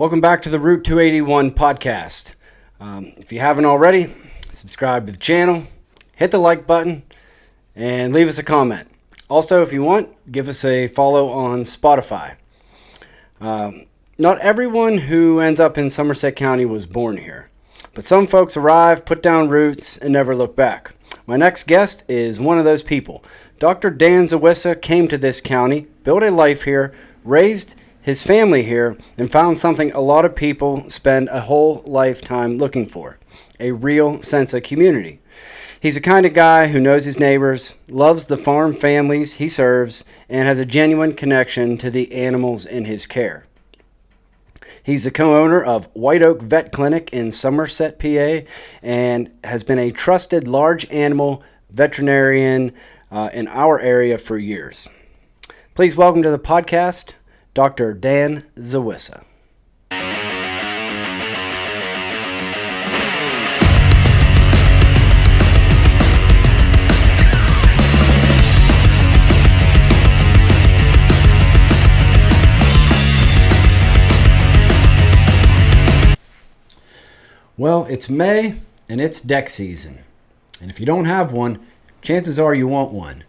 Welcome back to the Route 281 podcast. If you haven't already, subscribe to the channel, hit the like button, and leave us a comment. Also, if you want, give us a follow on Spotify. Not everyone who ends up in Somerset County was born here, but some folks arrive, put down roots, and never look back. My next guest is one of those people. Dr. Dan Zawisza came to this county, built a life here, raised his family here, and found something a lot of people spend a whole lifetime looking for: a real sense of community. He's the kind of guy who knows his neighbors, loves the farm families he serves, and has a genuine connection to the animals in his care. He's the co-owner of White Oak Vet Clinic in Somerset Pa and has been a trusted large animal veterinarian in our area for years. Please welcome to the podcast, Dr. Dan Zawisza. Well, it's May and it's deck season. And if you don't have one, chances are you want one.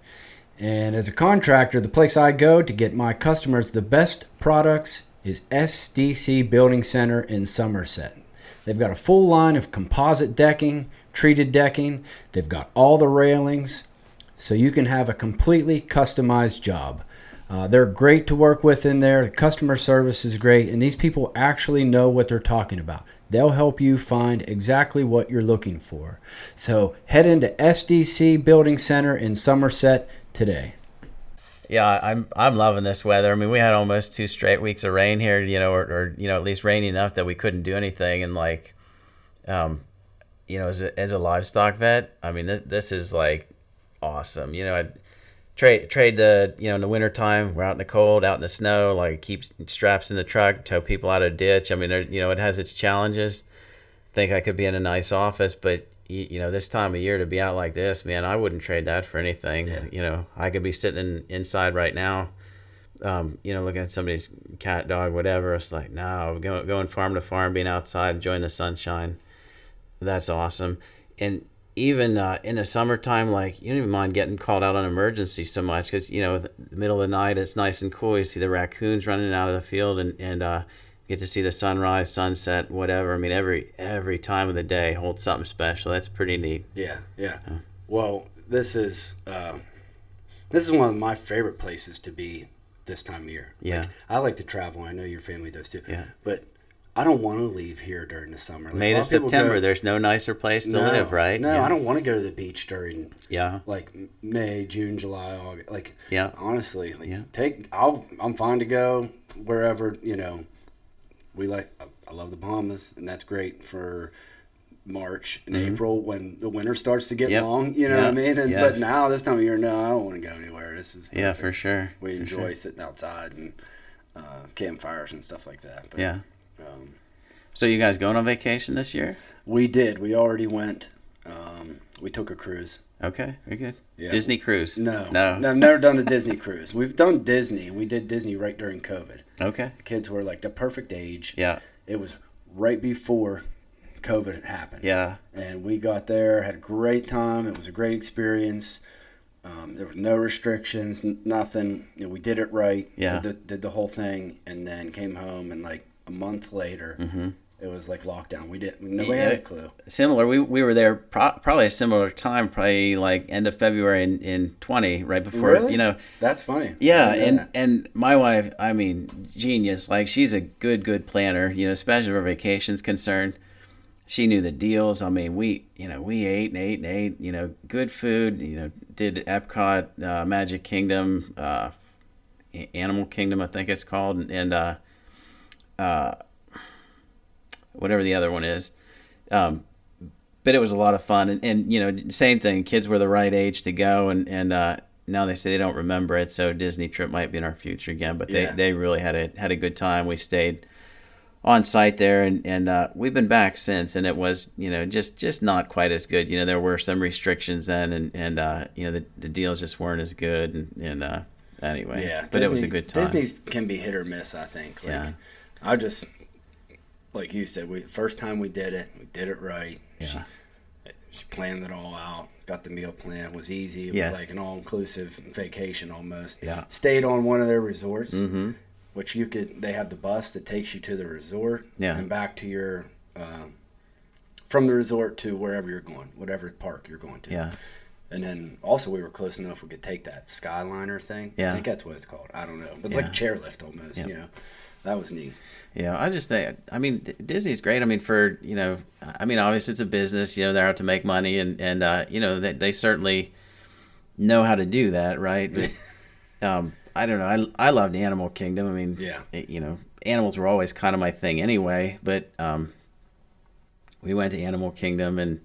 And as a contractor, the place I go to get my customers the best products is SDC Building Center in Somerset. They've got a full line of composite decking, treated decking. They've got all the railings, so you can have a completely customized job. They're great to work with in there. The customer service is great, and these people actually know what they're talking about. They'll help you find exactly what you're looking for. So head into SDC Building Center in Somerset today. Yeah, I'm loving this weather. I mean, we had almost 2 straight weeks of rain here, or at least rainy enough that we couldn't do anything. And as a livestock vet, I mean, this is like awesome. I trade the in the wintertime, we're out in the cold, out in the snow, like keep straps in the truck, tow people out of a ditch. I mean, it has its challenges. Think I could be in a nice office, but this time of year to be out like this, man, I wouldn't trade that for anything. Yeah. I could be sitting inside right now, looking at somebody's cat, dog, whatever. It's like, no, going farm to farm, being outside, enjoying the sunshine. That's awesome. And even in the summertime, like, you don't even mind getting called out on emergency so much because, the middle of the night, it's nice and cool. You see the raccoons running out of the field and get to see the sunrise, sunset, whatever. I mean, every time of the day holds something special. That's pretty neat. Yeah. Well, this is one of my favorite places to be this time of year. Yeah. Like, I like to travel. I know your family does too. Yeah. But I don't want to leave here during the summer. Like, May to September, there's no nicer place to live, right? No, yeah. I don't want to go to the beach during like May, June, July, August. Like, honestly, I'm fine to go wherever, I love the Bahamas, and that's great for March and April when the winter starts to get long, what I mean? But now, this time of year, no, I don't want to go anywhere. This is perfect. Yeah, for sure. We enjoy sitting outside and campfires and stuff like that. But, yeah. So you guys going on vacation this year? We did. We already went. We took a cruise. Okay, very good. Yeah. Disney cruise? No, I've never done a Disney cruise. We've done Disney. We did Disney right during COVID. Okay. The kids were like the perfect age. Yeah. It was right before COVID had happened. Yeah. And we got there, had a great time. It was a great experience. There were no restrictions, nothing. We did it right. Yeah. Did the whole thing, and then came home, and like a month later, it was like lockdown. Nobody had a clue. Similar. We were there probably a similar time, probably like end of February in 20, right before. Really? That's funny. Yeah, and my wife, I mean, genius. Like, she's a good planner. Especially where vacation's concerned. She knew the deals. I mean, we ate and ate. Good food. Did Epcot, Magic Kingdom, Animal Kingdom, I think it's called, and whatever the other one is. But it was a lot of fun, and same thing. Kids were the right age to go, and now they say they don't remember it. So Disney trip might be in our future again. But they really had a good time. We stayed on site there, and we've been back since, and it was just not quite as good. There were some restrictions then, and the deals just weren't as good, and anyway, but Disney, it was a good time. Disney can be hit or miss, I think. like you said, first time we did it right. Yeah. She planned it all out. Got the meal plan. It was easy. It Yes. was like an all-inclusive vacation almost. Yeah. Stayed on one of their resorts, Mm-hmm. which they have the bus that takes you to the resort and back to your, from the resort to wherever you're going, whatever park you're going to. Yeah. And then also we were close enough we could take that Skyliner thing. Yeah. I think that's what it's called. I don't know. But it's like a chairlift almost, you know. That was neat. Yeah, I just think, I mean, Disney's great. I mean, for, you know, I mean, obviously it's a business, you know, they're out to make money and you know, they certainly know how to do that, right? But I don't know. I loved Animal Kingdom. I mean, you know, animals were always kind of my thing anyway, but we went to Animal Kingdom and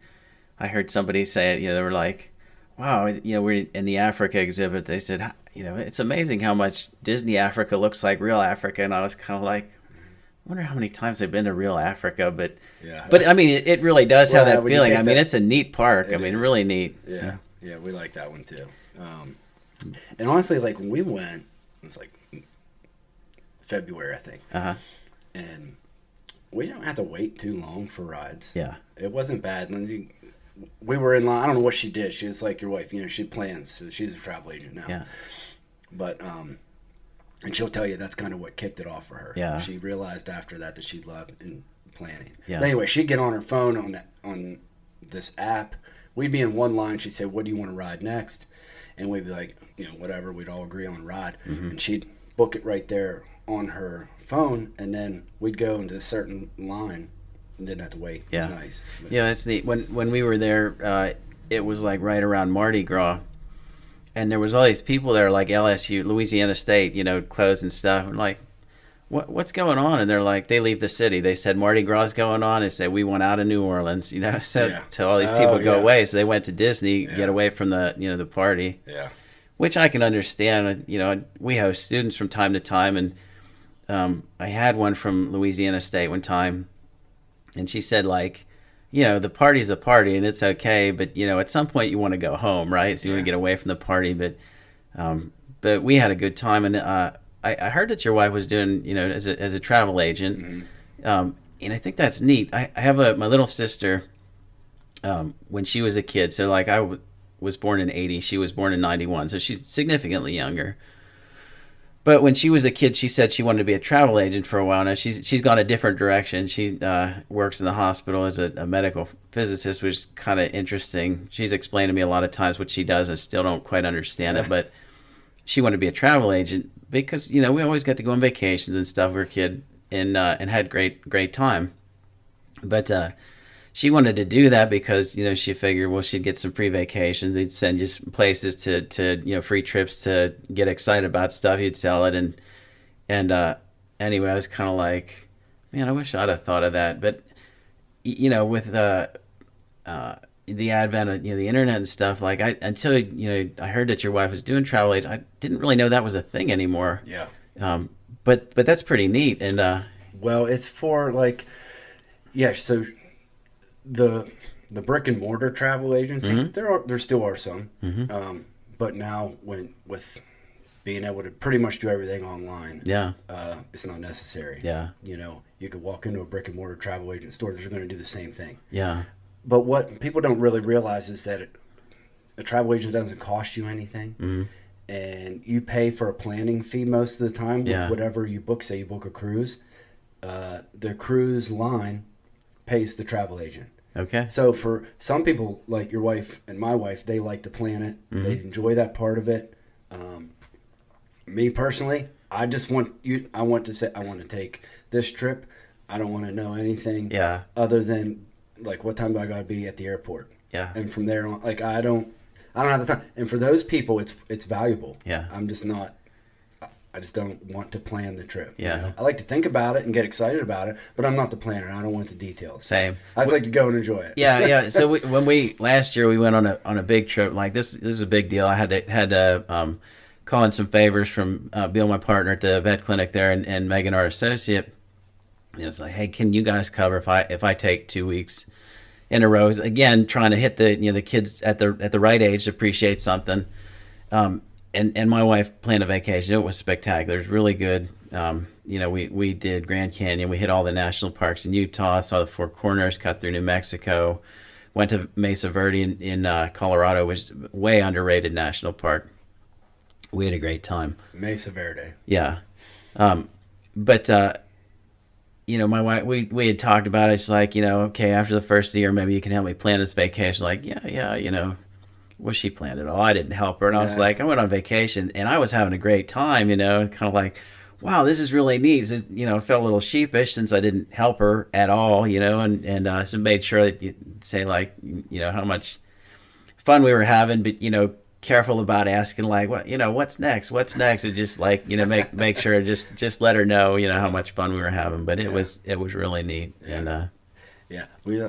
I heard somebody say it, you know, they were like, wow, you know, we're in the Africa exhibit. They said, you know, it's amazing how much Disney Africa looks like real Africa. And I was kind of like, I wonder how many times I've been to real Africa, but I mean, it really does have that feeling. I mean, it's a neat park. I mean, really neat. Yeah, yeah, we like that one too. And honestly, like when we went, it was like February, I think. And we don't have to wait too long for rides. Yeah, it wasn't bad. Lindsay, we were in line. I don't know what she did. She was like your wife. You know, she plans. So she's a travel agent now. Yeah, but and she'll tell you that's kind of what kicked it off for her. Yeah. She realized after that she loved in planning. Yeah. But anyway, she'd get on her phone on this app. We'd be in one line. She'd say, "What do you want to ride next?" And we'd be like, you know, whatever. We'd all agree on a ride. Mm-hmm. And she'd book it right there on her phone. And then we'd go into a certain line and didn't have to wait. Yeah. It's nice. But, yeah, that's neat. When we were there, it was like right around Mardi Gras. And there was all these people there, like LSU, Louisiana State, you know, clothes and stuff. And like, what's going on? And they're like, they leave the city. They said Mardi Gras is going on. They said we went out of New Orleans, you know. So all these people go away. So they went to Disney, get away from the, you know, the party. Yeah. Which I can understand. You know, we host students from time to time, and I had one from Louisiana State one time, and she said like, you know, the party's a party and it's okay, but you know, at some point you want to go home, right? So you want to get away from the party, but we had a good time, and I heard that your wife was doing, you know, as a travel agent, and I think that's neat. I have my little sister. When she was a kid, so like I was born in '80, she was born in '91, so she's significantly younger. But when she was a kid, she said she wanted to be a travel agent for a while. Now she's gone a different direction. She works in the hospital as a medical physicist, which is kind of interesting. She's explained to me a lot of times what she does. I still don't quite understand it, but she wanted to be a travel agent because, you know, we always got to go on vacations and stuff. We were a kid and had great time. But she wanted to do that because, you know, she figured, well, she'd get some free vacations. They'd send you some places to you know, free trips to get excited about stuff. You'd sell it. And anyway, I was kind of like, man, I wish I'd have thought of that. But, you know, with the advent of, you know, the internet and stuff, like until, you know, I heard that your wife was doing travel agent, I didn't really know that was a thing anymore. Yeah. But that's pretty neat. And well, it's for like, so the brick and mortar travel agency, there still are some, but now with being able to pretty much do everything online, it's not necessary. Yeah, you know, you could walk into a brick and mortar travel agent store; they're going to do the same thing. Yeah, but what people don't really realize is that a travel agent doesn't cost you anything, and you pay for a planning fee most of the time with whatever you book. Say you book a cruise, the cruise line pays the travel agent. Okay. So for some people, like your wife and my wife, they like to plan it. They enjoy that part of it. Me personally, I just want you. I want to take this trip. I don't want to know anything. Other than like what time do I got to be at the airport? Yeah. And from there on, like I don't have the time. And for those people, it's valuable. Yeah. I'm just not. I just don't want to plan the trip. Yeah. You know? I like to think about it and get excited about it, but I'm not the planner. I don't want the details. Same. I just like to go and enjoy it. Yeah. So when last year we went on a big trip, like this is a big deal. I had to call in some favors from Bill, my partner at the vet clinic there, and Megan, our associate. And it was like, hey, can you guys cover if I take 2 weeks in a row? Again, trying to hit the kids at the right age to appreciate something. and my wife planned a vacation. It was spectacular. It was really good. We did Grand Canyon. We hit all the national parks in Utah. Saw the Four Corners. Cut through New Mexico. Went to Mesa Verde in Colorado, which is a way underrated national park. We had a great time. Mesa Verde. Yeah. But my wife, we had talked about it. She's like, okay, after the first year, maybe you can help me plan this vacation. Like, yeah. Well, she planned it all. I didn't help her. And I was like, I went on vacation and I was having a great time, kind of like, wow, this is really neat. So, I felt a little sheepish since I didn't help her at all, and so made sure that you say like, how much fun we were having, but, careful about asking like, what's next? And just like, make sure, just let her know, how much fun we were having. But it was really neat. Yeah. And, we,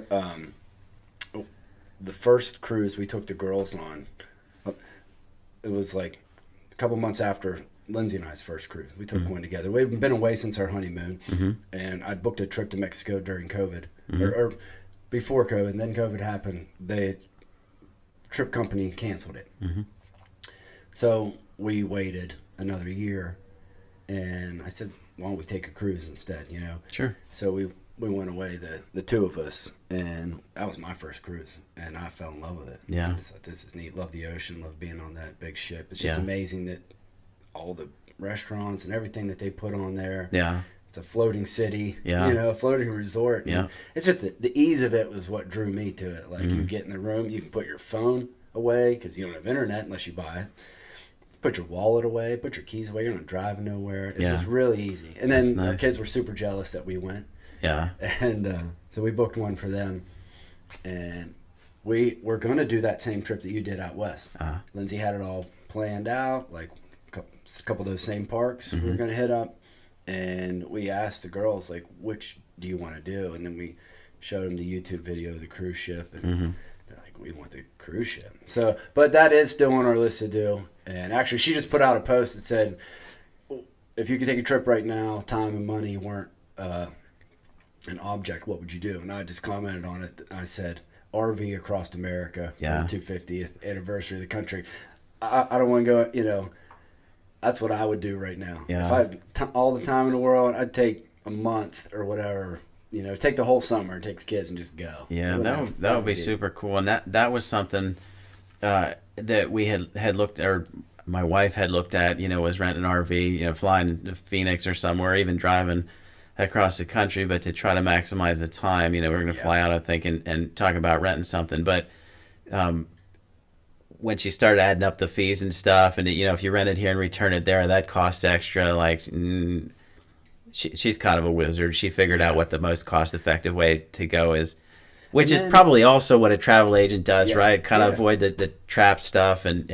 the first cruise we took the girls on, it was like a couple months after Lindsay and I's first cruise. We took one together. We've been away since our honeymoon, and I booked a trip to Mexico during COVID, or before COVID. And then COVID happened. The trip company canceled it. So we waited another year, and I said, why don't we take a cruise instead, Sure. So we went away, the two of us, and that was my first cruise, and I fell in love with it. Yeah. I just thought, this is neat. Love the ocean, love being on that big ship. It's just amazing that all the restaurants and everything that they put on there. Yeah. It's a floating city, Yeah. a floating resort. Yeah. It's just the ease of it was what drew me to it. Like, you get in the room, you can put your phone away because you don't have internet unless you buy it. Put your wallet away, put your keys away. You're not driving nowhere. It's just really easy. And then our kids were super jealous that we went. Yeah. And so we booked one for them. And we were going to do that same trip that you did out west. Lindsay had it all planned out, like a couple of those same parks we were going to hit up. And we asked the girls, like, which do you want to do? And then we showed them the YouTube video of the cruise ship. And they're like, we want the cruise ship. So, but that is still on our list to do. And actually, she just put out a post that said, if you could take a trip right now, time and money weren't an object, what would you do? And I just commented on it. I said, RV across America for the 250th anniversary of the country. I don't want to go, that's what I would do right now. Yeah. If I had all the time in the world, I'd take a month or whatever, take the whole summer and take the kids and just go. Yeah, that would be super cool. And that was something that we had looked, or my wife had looked at, was renting an RV, flying to Phoenix or somewhere, even driving across the country, but to try to maximize the time, we're going to fly out, I think, and talk about renting something. But when she started adding up the fees and stuff, and if you rent it here and return it there, that costs extra. Like, she's kind of a wizard. She figured out what the most cost-effective way to go is, which is probably also what a travel agent does, right? Kind of avoid the trap stuff and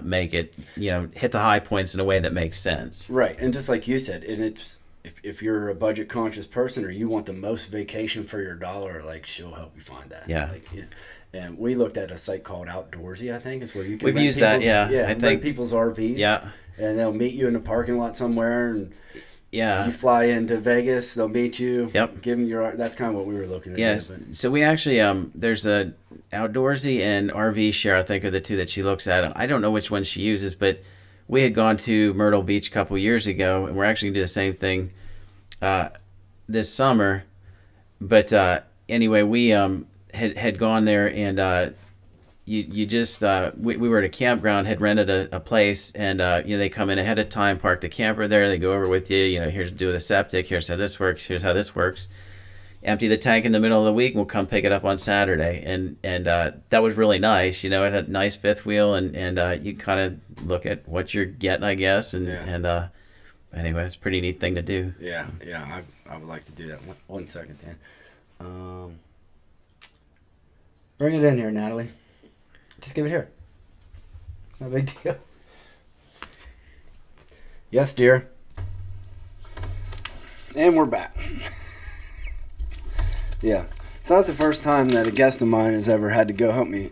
make it, hit the high points in a way that makes sense. Right, and just like you said, and it's if you're a budget conscious person or you want the most vacation for your dollar, like, she'll help you find that. Yeah. Like, and we looked at a site called Outdoorsy, I think, is where you can We've used that, I think. rent people's RVs. Yeah. And they'll meet you in the parking lot somewhere, and you fly into Vegas, they'll meet you. Yep. Give them your. That's kind of what we were looking at. Yes. So we actually there's a Outdoorsy and RV Share, I think, are the two that she looks at. I don't know which one she uses, but we had gone to Myrtle Beach a couple years ago, and we're actually gonna do the same thing this summer. But anyway, we had gone there, and you just we were at a campground, had rented a place, and they come in ahead of time, park the camper there, they go over with you, here's do the septic, here's how this works, empty the tank in the middle of the week, and we'll come pick it up on Saturday. And that was really nice. It had a nice fifth wheel, and you kind of look at what you're getting, I guess, and anyway, it's a pretty neat thing to do. Yeah, I would like to do that. One second, Dan. Bring it in here, Natalie. Just give it here. It's no big deal. Yes, dear. And we're back. Yeah. So that's the first time that a guest of mine has ever had to go help me.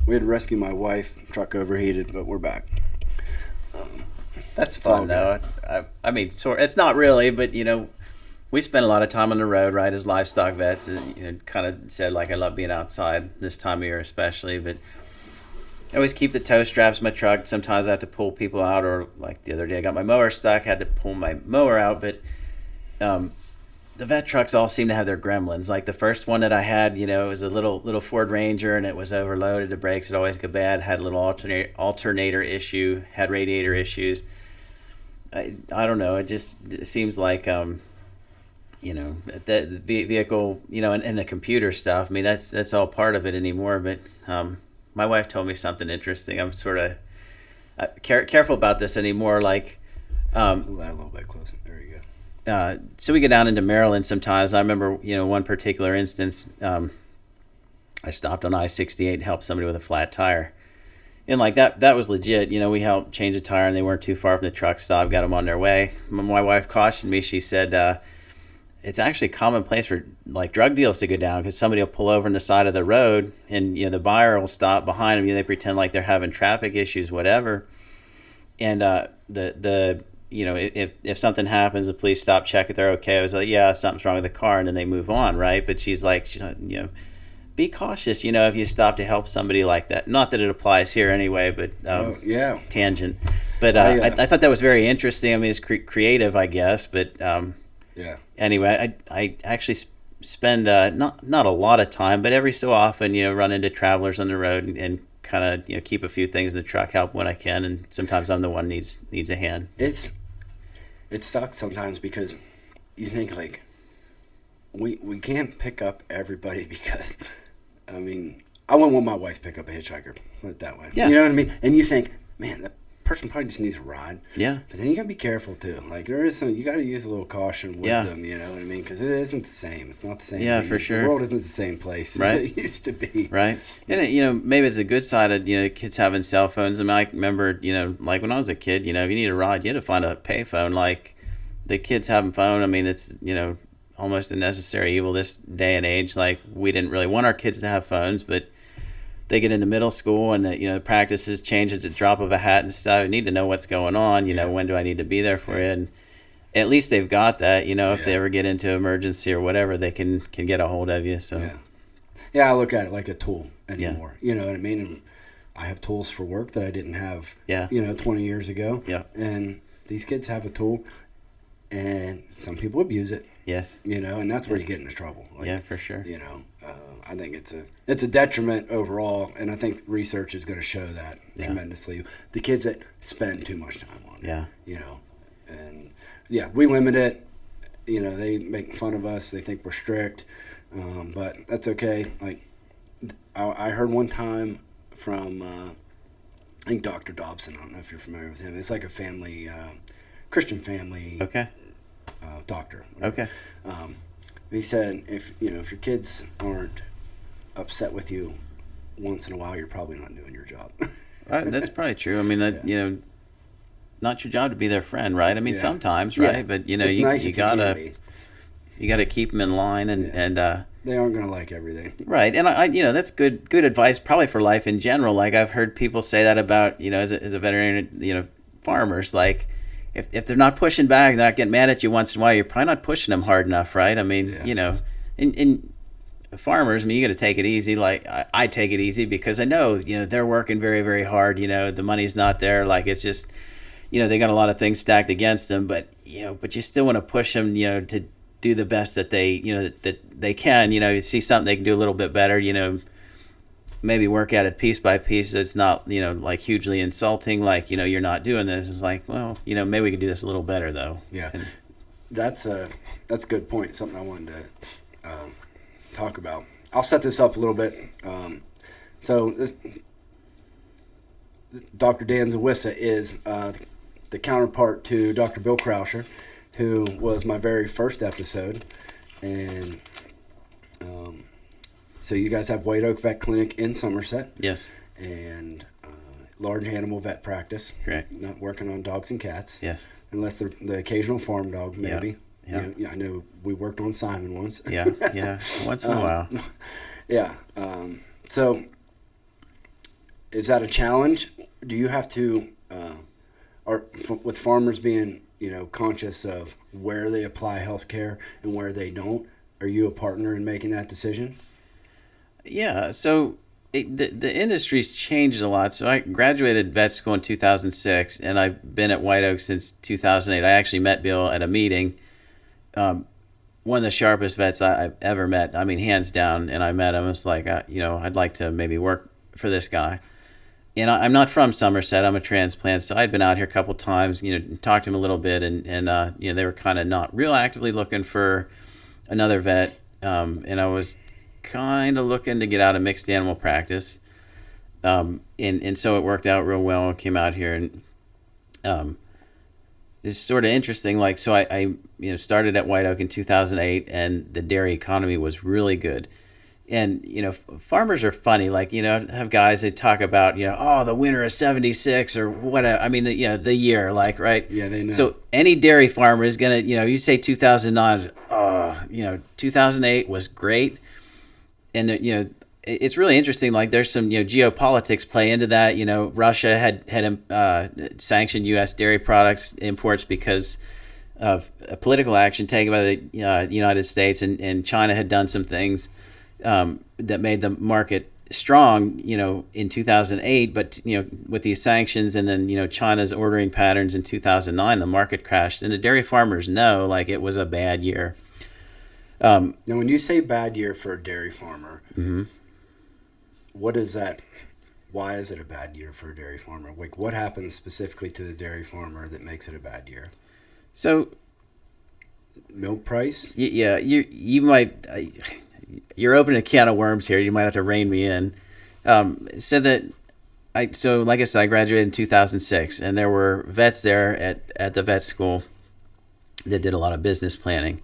We had to rescue my wife. Truck overheated, but we're back. That's fun, though. I mean, it's not really, but, we spend a lot of time on the road, right, as livestock vets. Kind of said, like, I love being outside this time of year especially. But I always keep the tow straps in my truck. Sometimes I have to pull people out, or like the other day, I got my mower stuck, had to pull my mower out. But the vet trucks all seem to have their gremlins. Like the first one that I had, it was a little Ford Ranger, and it was overloaded. The brakes would always go bad. Had a little alternator issue. Had radiator issues. I don't know. It seems like the vehicle, and the computer stuff. I mean, that's all part of it anymore. But my wife told me something interesting. I'm sort of careful about this anymore. Like, a little bit closer. There you go. So we get down into Maryland sometimes. I remember, one particular instance. I stopped on I-68 and helped somebody with a flat tire. And like that was legit. We helped change a tire, and they weren't too far from the truck stop. Got them on their way. My wife cautioned me. She said, it's actually commonplace for like drug deals to go down, because somebody will pull over on the side of the road, and the buyer will stop behind them. They pretend like they're having traffic issues, whatever. And if something happens, the police stop, check if they're okay. I was like, yeah, something's wrong with the car, and then they move on, right? But she's like, be cautious, if you stop to help somebody like that. Not that it applies here anyway, but tangent. But I thought that was very interesting. I mean, it's creative, I guess. But anyway, I actually spend not a lot of time, but every so often, run into travelers on the road and kind of keep a few things in the truck, help when I can, and sometimes I'm the one needs a hand. It sucks sometimes, because you think like we can't pick up everybody, because I mean, I wouldn't want my wife to pick up a hitchhiker, put it that way. Yeah. You know what I mean? And you think, man, that person probably just needs a ride. Yeah. But then you got to be careful too. Like you got to use a little caution, wisdom, you know what I mean? Because it isn't the same. It's not the same. Yeah, for sure. The world isn't the same place right. it used to be. Right. And, maybe it's a good side of, kids having cell phones. I mean, I remember, like when I was a kid, if you need a ride, you had to find a pay phone. Like the kids having phone, I mean, it's, almost a necessary evil this day and age. Like we didn't really want our kids to have phones, but they get into middle school, and the practices change at the drop of a hat and stuff. You need to know what's going on. When do I need to be there for it? And at least they've got that. If they ever get into emergency or whatever, they can get a hold of you. So I look at it like a tool anymore. You know what I mean? And I have tools for work that I didn't have. 20 years ago. Yeah. And these kids have a tool, and some people abuse it. Yes. And that's where you get into trouble. Like, for sure. I think it's a detriment overall, and I think research is going to show that tremendously. The kids that spend too much time on it. And we limit it. They make fun of us. They think we're strict, but that's okay. Like I heard one time from I think Dr. Dobson. I don't know if you're familiar with him. It's like a family, Christian family. Okay. Doctor. Okay. He said if your kids aren't upset with you once in a while, you're probably not doing your job. That's probably true. I mean, not your job to be their friend, right? I mean, sometimes, right? Yeah. But it's nice you gotta keep them in line, and they aren't gonna like everything, right? And I that's good advice probably for life in general. Like I've heard people say that about as a veterinarian, farmers, like. If they're not pushing back, they're not getting mad at you once in a while, you're probably not pushing them hard enough, right? I mean, in farmers, I mean, you got to take it easy. Like I take it easy because I know, they're working very, very hard. The money's not there. Like it's just, they got a lot of things stacked against them, but you still want to push them, to do the best that they, that they can. You see something they can do a little bit better, maybe work at it piece by piece. So it's not, like hugely insulting. Like, you're not doing this. It's like, well, maybe we could do this a little better though. Yeah. That's a good point. Something I wanted to talk about. I'll set this up a little bit. Dr. Dan Zawisza is the counterpart to Dr. Bill Krauscher, who was my very first episode. And so you guys have White Oak Vet Clinic in Somerset. Yes. And large animal vet practice. Correct. Not working on dogs and cats. Yes. Unless they're the occasional farm dog, maybe. Yeah. I know we worked on Simon once. Yeah. Once in a while. Yeah. So is that a challenge? Do you have to, with farmers being, conscious of where they apply healthcare and where they don't, are you a partner in making that decision? Yeah. So the industry's changed a lot. So I graduated vet school in 2006, and I've been at White Oak since 2008. I actually met Bill at a meeting. One of the sharpest vets I've ever met. I mean, hands down. And I met him. It's like, I'd like to maybe work for this guy. And I'm not from Somerset. I'm a transplant. So I'd been out here a couple times, talked to him a little bit. And they were kind of not real actively looking for another vet. And I was kind of looking to get out of mixed animal practice. And so it worked out real well. Came out here and it's sort of interesting. Like, so I started at White Oak in 2008, and the dairy economy was really good. And, farmers are funny. Like, have guys that talk about, the winter of 76 or whatever. I mean, the year, like, right? Yeah, they know. So any dairy farmer is going to, you say 2009, 2008 was great. And, it's really interesting. Like, there's some geopolitics play into that. Russia had sanctioned U.S. dairy products imports because of a political action taken by the United States, and China had done some things that made the market strong, in 2008. But with these sanctions, and then China's ordering patterns in 2009, the market crashed, and the dairy farmers know, like, it was a bad year. Now, when you say bad year for a dairy farmer, Mm-hmm. what is that? Why is it a bad year for a dairy farmer? Like, what happens specifically to the dairy farmer that makes it a bad year? So, Milk price? yeah, you might you're opening a can of worms here. You might have to rein me in. So like I said, I graduated in 2006, and there were vets there at the vet school that did a lot of business planning,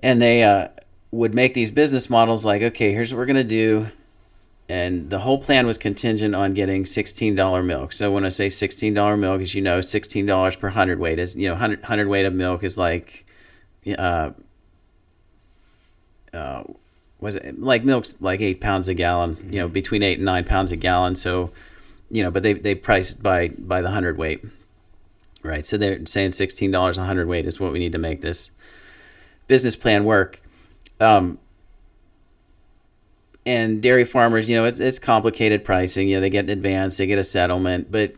and they would make these business models like, okay, here's what we're going to do. And the whole plan was contingent on getting $16 milk. So when I say $16 milk, as $16 per hundredweight is, 100 weight of milk is like, was it like milk's like 8 pounds a gallon, between 8 and 9 pounds a gallon. So, but they priced by the 100 weight, right? So they're saying $16 a 100 weight is what we need to make this business plan work. And dairy farmers, it's complicated pricing. They get an advance, they get a settlement. But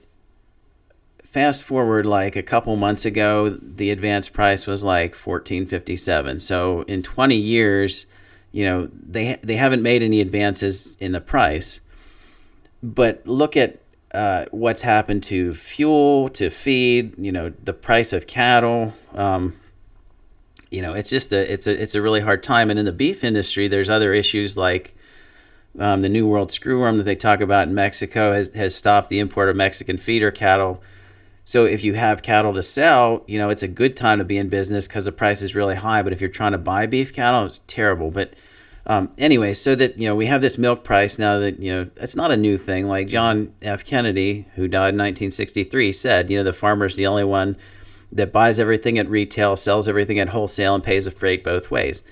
fast forward, like a couple months ago, the advance price was like $14.57. So in 20 years, they haven't made any advances in the price. But look at what's happened to fuel, to feed, the price of cattle. It's just it's a really hard time. And in the beef industry, there's other issues like the New World screwworm that they talk about in Mexico has stopped the import of Mexican feeder cattle. So if you have cattle to sell, it's a good time to be in business because the price is really high. But if you're trying to buy beef cattle, it's terrible. But anyway, so that, we have this milk price now that, it's not a new thing. Like John F. Kennedy, who died in 1963, said, the farmer's the only one that buys everything at retail, sells everything at wholesale, and pays the freight both ways.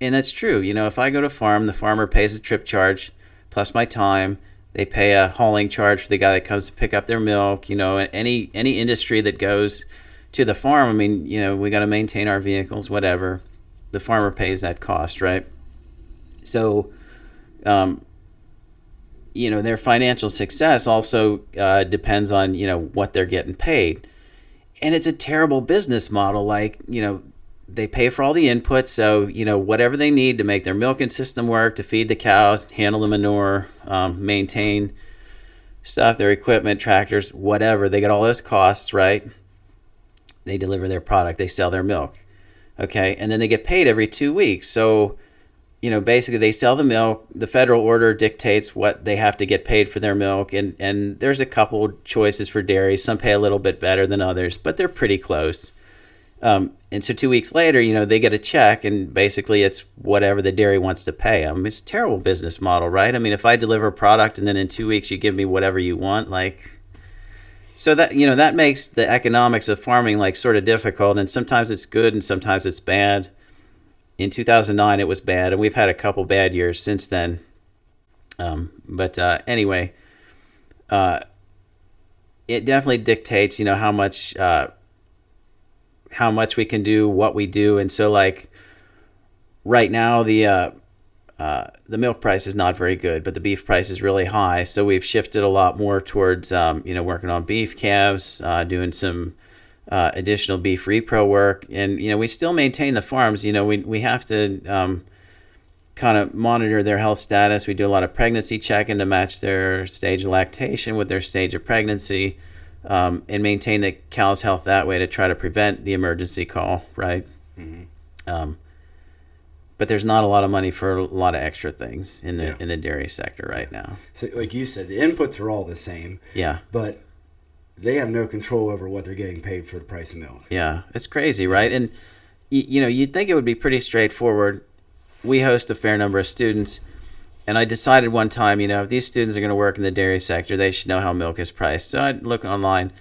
And that's true. If I go to farm, the farmer pays a trip charge plus my time. They pay a hauling charge for the guy that comes to pick up their milk. Any industry that goes to the farm, I mean, we got to maintain our vehicles, whatever. The farmer pays that cost, right? So, their financial success also depends on, what they're getting paid. And it's a terrible business model. Like, they pay for all the inputs. So, whatever they need to make their milking system work, to feed the cows, handle the manure, maintain stuff, their equipment, tractors, whatever. They get all those costs, right? They deliver their product. They sell their milk. Okay. And then they get paid every 2 weeks. So, basically they sell the milk. The federal order dictates what they have to get paid for their milk. And there's a couple choices for dairies. Some pay a little bit better than others, but they're pretty close. And so 2 weeks later, they get a check, and basically it's whatever the dairy wants to pay them. It's a terrible business model, right? I mean, if I deliver a product and then in 2 weeks you give me whatever you want, so that, that makes the economics of farming sort of difficult. And sometimes it's good and sometimes it's bad. In 2009, it was bad, and we've had a couple bad years since then. But anyway, it definitely dictates, how much we can do, what we do. And so right now, the the milk price is not very good, but the beef price is really high. So we've shifted a lot more towards, working on beef calves, doing some additional beef repro work. And, we still maintain the farms. We have to kind of monitor their health status. We do a lot of pregnancy checking to match their stage of lactation with their stage of pregnancy, and maintain the cow's health that way to try to prevent the emergency call, right? Mm-hmm. But there's not a lot of money for a lot of extra things in the dairy sector right now. So, like you said, the inputs are all the same. Yeah. But they have no control over what they're getting paid for the price of milk. Yeah, it's crazy, right? And you'd think it would be pretty straightforward. We host a fair number of students, and I decided one time, if these students are going to work in the dairy sector, they should know how milk is priced. So I looked online.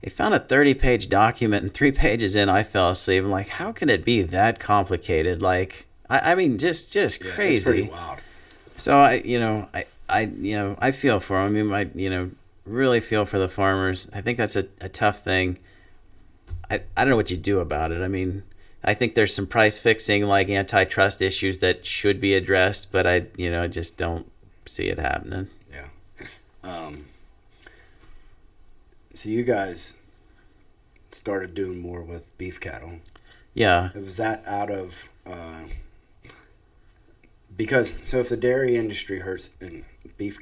I found a 30-page document, and 3 pages in, I fell asleep. I'm like, how can it be that complicated? Like, I mean, just crazy. It's pretty wild. So I feel for them. I mean, really feel for the farmers. I think that's a tough thing. I don't know what you do about it. I mean, I think there's some price fixing, like antitrust issues that should be addressed, but I just don't see it happening. Yeah. So you guys started doing more with beef cattle. Yeah. Was that out of because if the dairy industry hurts and beef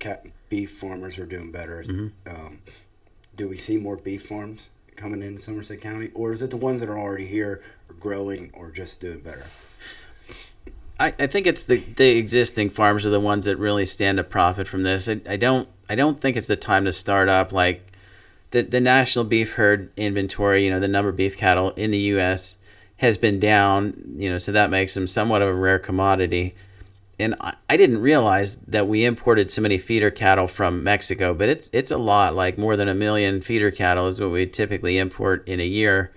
farmers are doing better, mm-hmm. Do we see more beef farms coming into Somerset County, or is it the ones that are already here or growing or just doing better? I think it's the existing farms are the ones that really stand to profit from this. I don't think it's the time to start up like the national beef herd inventory. The number of beef cattle in the U.S. has been down. So that makes them somewhat of a rare commodity. And I didn't realize that we imported so many feeder cattle from Mexico, but it's a lot, like more than 1 million feeder cattle is what we typically import in a year.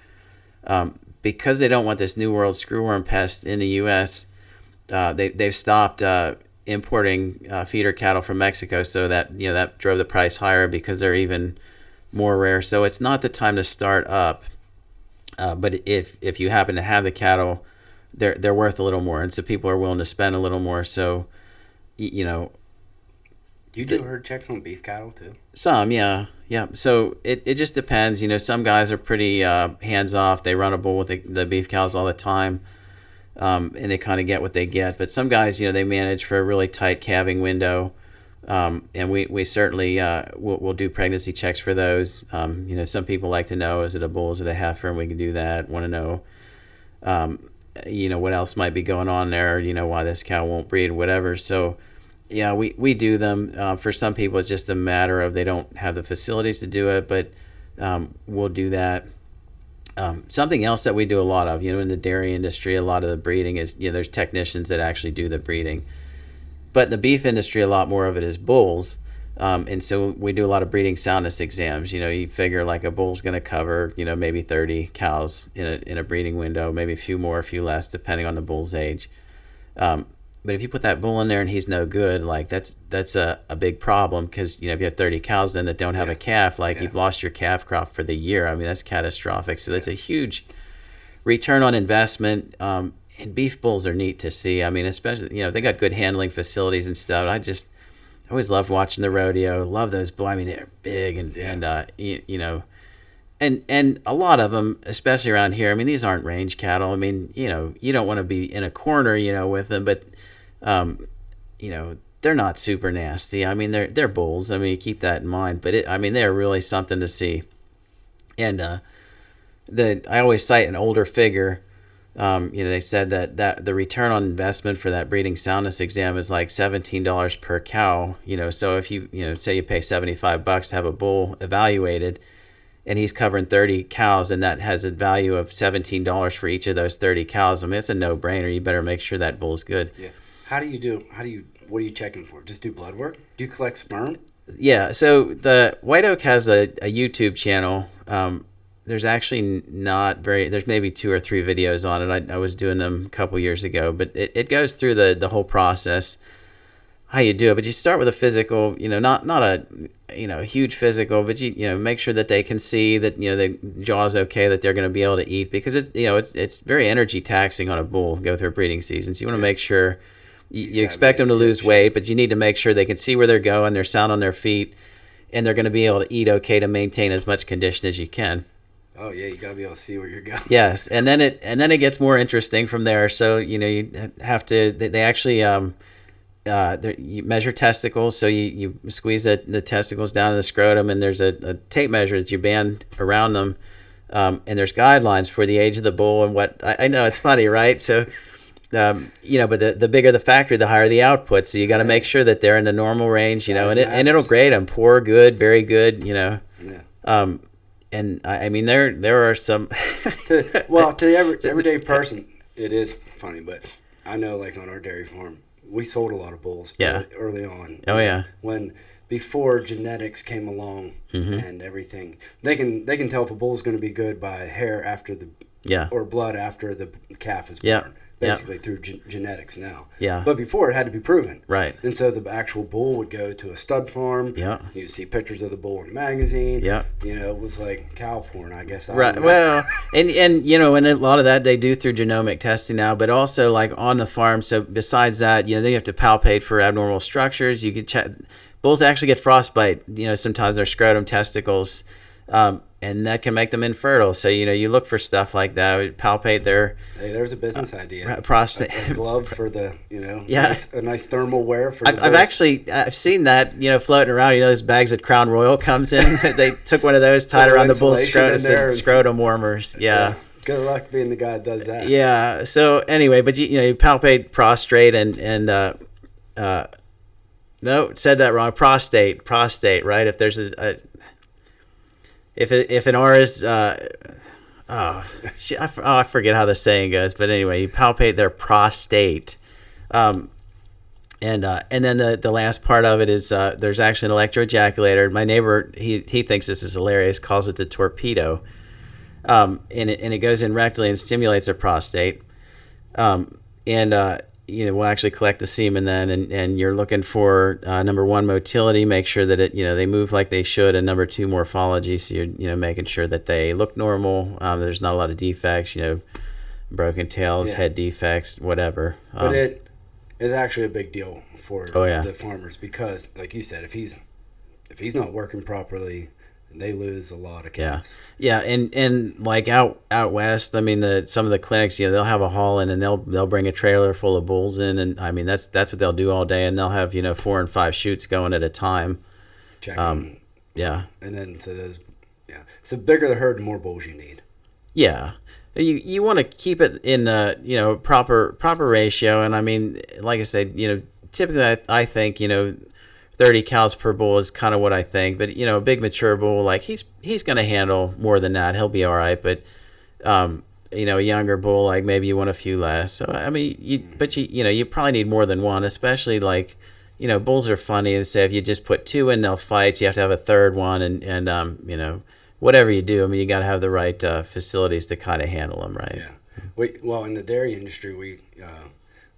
Because they don't want this New World screwworm pest in the U.S., they've stopped importing feeder cattle from Mexico, so that drove the price higher because they're even more rare. So it's not the time to start up. But if you happen to have the cattle, they're worth a little more, and so people are willing to spend a little more. So, Do you do herd checks on beef cattle too? Some, yeah. So it just depends. Some guys are pretty hands off. They run a bull with the beef cows all the time, and they kind of get what they get. But some guys, they manage for a really tight calving window, and we certainly we'll do pregnancy checks for those. Some people like to know, is it a bull, is it a heifer, and we can do that. Want to know. What else might be going on there, why this cow won't breed, whatever. So, yeah, we do them. For some people, it's just a matter of they don't have the facilities to do it, but we'll do that. Something else that we do a lot of, in the dairy industry, a lot of the breeding is, there's technicians that actually do the breeding. But in the beef industry, a lot more of it is bulls. And so we do a lot of breeding soundness exams. You figure like a bull's going to cover, maybe 30 cows in a breeding window, maybe a few more, a few less, depending on the bull's age. But if you put that bull in there and he's no good, like that's a big problem because, if you have 30 cows then that don't have a calf, you've lost your calf crop for the year. I mean, that's catastrophic. So that's a huge return on investment. And beef bulls are neat to see. I mean, especially, they got good handling facilities and stuff. I always loved watching the rodeo. Love those bulls. I mean, they're big and a lot of them, especially around here. I mean, these aren't range cattle. I mean, you don't want to be in a corner, with them, but they're not super nasty. I mean, they're bulls. I mean, you keep that in mind. But they're really something to see. And I always cite an older figure. They said that the return on investment for that breeding soundness exam is like $17 per cow. So if you say you pay $75 to have a bull evaluated, and he's covering 30 cows, and that has a value of $17 for each of those 30 cows. I mean, it's a no-brainer. You better make sure that bull's good. Yeah. What are you checking for? Just do blood work? Do you collect sperm? Yeah. So the White Oak has a YouTube channel. There's actually there's maybe 2 or 3 videos on it. I was doing them a couple years ago, but it goes through the whole process, how you do it. But you start with a physical, not a huge physical, but you make sure that they can see that, the jaw's okay, that they're going to be able to eat, because it's very energy taxing on a bull to go through a breeding season. So you want to make sure you expect them to lose weight, but you need to make sure they can see where they're going, they're sound on their feet, and they're going to be able to eat okay to maintain as much condition as you can. Oh yeah, you gotta be able to see where you're going. Yes, and then it gets more interesting from there. So you have to they actually you measure testicles. So you squeeze the testicles down in the scrotum, and there's a tape measure that you band around them, and there's guidelines for the age of the bull and what I know it's funny, right? So. But the bigger the factory, the higher the output. So you got to make sure that they're in the normal range, and it'll grade them poor, good, very good, Yeah. And I mean, there are some. To the everyday person, it is funny, but I know, like on our dairy farm, we sold a lot of bulls early on. Oh yeah. Before genetics came along and everything, they can tell if a bull's going to be good by hair after or blood after the calf is born. Yeah. Basically through genetics now. Yeah. But before it had to be proven. Right. And so the actual bull would go to a stud farm. Yeah. You'd see pictures of the bull in a magazine. Yeah. It was like cow porn, I guess. Right. Well, and and a lot of that they do through genomic testing now, but also like on the farm. So besides that, then you have to palpate for abnormal structures. You could check. Bulls actually get frostbite. Sometimes their scrotum, testicles, and that can make them infertile. So you look for stuff like that. Palpate their. Hey, there's a business idea. Prostate. A glove for the Yeah. a nice thermal wear for. I've seen that floating around. Those bags that Crown Royal comes in. They took one of those, tied around the bull's scrotum, said scrotum warmers. Yeah. Good luck being the guy that does that. Yeah. So anyway, but you palpate prostrate and no, said that wrong. Prostate, right? If there's if an R is I forget how the saying goes, but anyway, you palpate their prostate, and then the last part of it is there's actually an electroejaculator. My neighbor he thinks this is hilarious, calls it the torpedo, and it goes in rectally and stimulates their prostate, we'll actually collect the semen then, and you're looking for number one, motility, make sure that they move like they should, and number two, morphology, so you're making sure that they look normal, there's not a lot of defects, broken tails, head defects, whatever. But it is actually a big deal for the farmers because, like you said, if he's not working properly, they lose a lot of calves. Yeah, and like out west, I mean, some of the clinics, they'll have a haul in and they'll bring a trailer full of bulls in, and I mean that's what they'll do all day, and they'll have 4 and 5 chutes going at a time. Checking. Yeah. And then so bigger the herd, the more bulls you need. Yeah. You want to keep it in proper ratio, and I mean, like I said, typically I think 30 cows per bull is kind of what I think, but a big mature bull, like he's going to handle more than that. He'll be all right, but a younger bull, like maybe you want a few less. So I mean, you probably need more than one, especially like bulls are funny and say if you just put 2 in, they'll fight. So you have to have a third one, and whatever you do, I mean, you got to have the right facilities to kind of handle them, right? Yeah. In the dairy industry,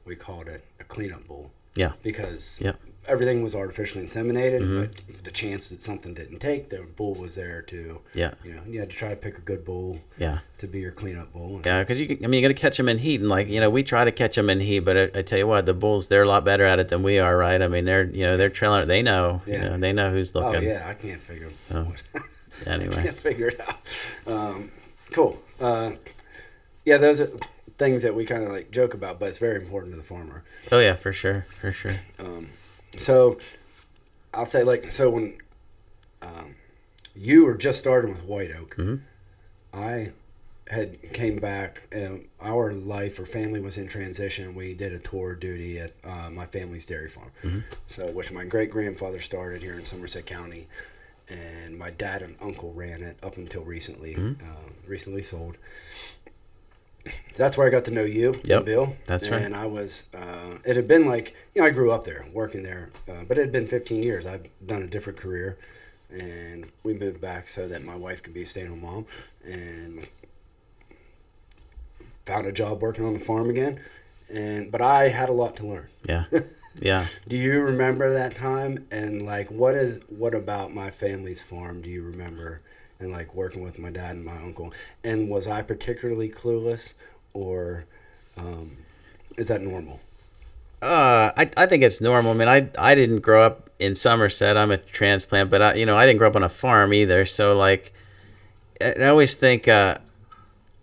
we called it a cleanup bull. Yeah. Because everything was artificially inseminated, but the chance that something didn't take, the bull was there to. Yeah. You had to try to pick a good bull. Yeah. To be your cleanup bull. Yeah, because you got to catch them in heat, and we try to catch them in heat, but I tell you what, the bulls, they're a lot better at it than we are, right? I mean, they're trailing. They know. Yeah. They know who's looking. Oh yeah, I can't figure. So anyway, I can't figure it out. Cool. Those are things that we kind of like joke about, but it's very important to the farmer. Oh yeah, for sure. So I'll say when you were just starting with White Oak, I had came back and our life or family was in transition. We did a tour duty at my family's dairy farm, which my great grandfather started here in Somerset County, and my dad and uncle ran it up until recently. Recently sold. So that's where I got to know you, Bill. That's right. And I was, it had been I grew up there, working there, but it had been 15 years. I've done a different career, and we moved back so that my wife could be a stay-at-home mom, and found a job working on the farm again. But I had a lot to learn. Yeah. Yeah. Do you remember that time? And what about my family's farm do you remember? And working with my dad and my uncle, and was I particularly clueless, or is that normal? I think it's normal. I mean, I didn't grow up in Somerset. I'm a transplant, but I didn't grow up on a farm either. So like, I always think, it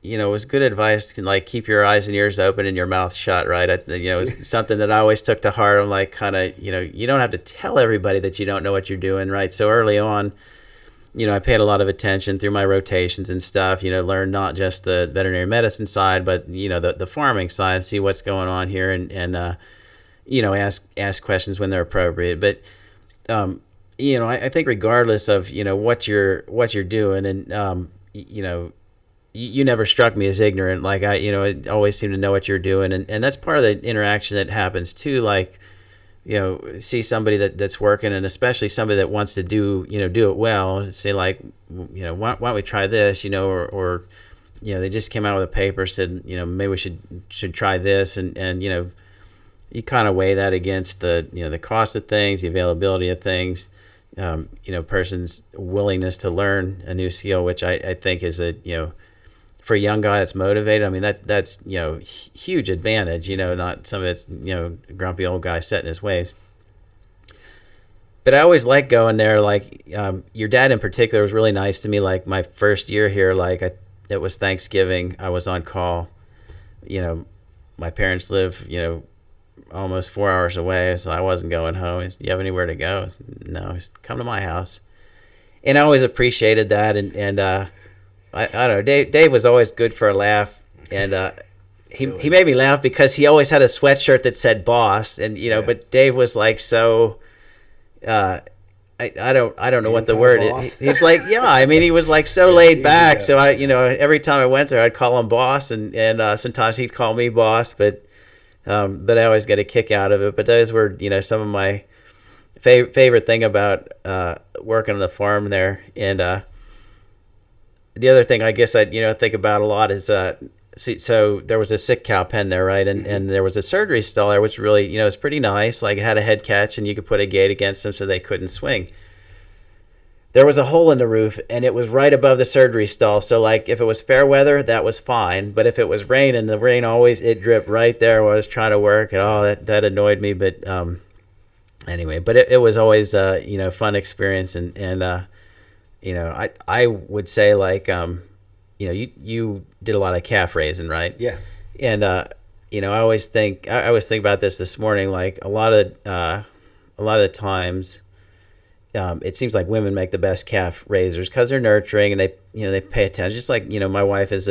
was good advice to like keep your eyes and ears open and your mouth shut, right? It's something that I always took to heart. I'm like, kind of, you don't have to tell everybody that you don't know what you're doing, right? So early on, I paid a lot of attention through my rotations and stuff, learn not just the veterinary medicine side, but, the farming side, see what's going on here and ask questions when they're appropriate. But, I think regardless of, what you're doing and, you never struck me as ignorant. Like I always seem to know what you're doing. And that's part of the interaction that happens too. Like, see somebody that's working, and especially somebody that wants to do it well, say like, why don't we try this, or they just came out with a paper, said, maybe we should try this. And you kind of weigh that against the cost of things, the availability of things, person's willingness to learn a new skill, which I think is for a young guy that's motivated. I mean, that's huge advantage, not some of it's, grumpy old guy set in his ways. But I always like going there. Like, your dad in particular was really nice to me. Like my first year here, like it was Thanksgiving. I was on call. My parents live, almost 4 hours away, so I wasn't going home. He said, "Do you have anywhere to go?" I said, "No." He said, "Come to my house." And I always appreciated that. And I don't know. Dave was always good for a laugh, and he made me laugh because he always had a sweatshirt that said "Boss," and But Dave was like so. I don't know what the word is. He's like, yeah. I mean, he was like so laid back. So I every time I went there, I'd call him boss, and sometimes he'd call me boss, but I always get a kick out of it. But those were some of my favorite thing about working on the farm there. And the other thing I guess I think about a lot is so there was a sick cow pen there, right? And there was a surgery stall there, which really is pretty nice. Like it had a head catch, and you could put a gate against them so they couldn't swing. There was a hole in the roof, and it was right above the surgery stall. So like if it was fair weather, that was fine. But if it was rain, and the rain it dripped right there while I was trying to work, and that annoyed me. But anyway, but it was always fun experience, and I would say like you did a lot of calf raising, right? Yeah. And I always think about this morning. Like a lot of the times, it seems like women make the best calf raisers because they're nurturing and they pay attention. Just like my wife is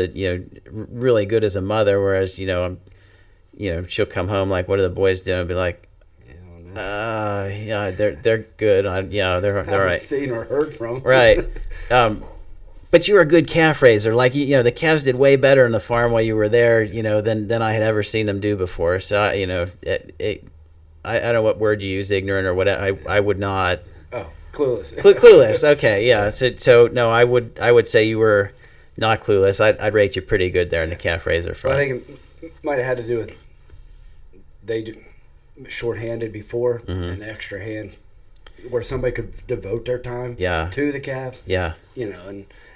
really good as a mother, whereas she'll come home like, what are the boys doing? And be like, yeah, they're good. They're all right. Seen or heard from. Right. But you were a good calf raiser. Like, the calves did way better in the farm while you were there, than I had ever seen them do before. So, I don't know what word you use, ignorant or whatever. I would not. Oh, clueless. Clueless. Okay. Yeah. So no, I would say you were not clueless. I'd rate you pretty good there in the calf raiser front. Well, I think it might have had to do with they shorthanded before, an extra hand where somebody could devote their time to the calves. Yeah.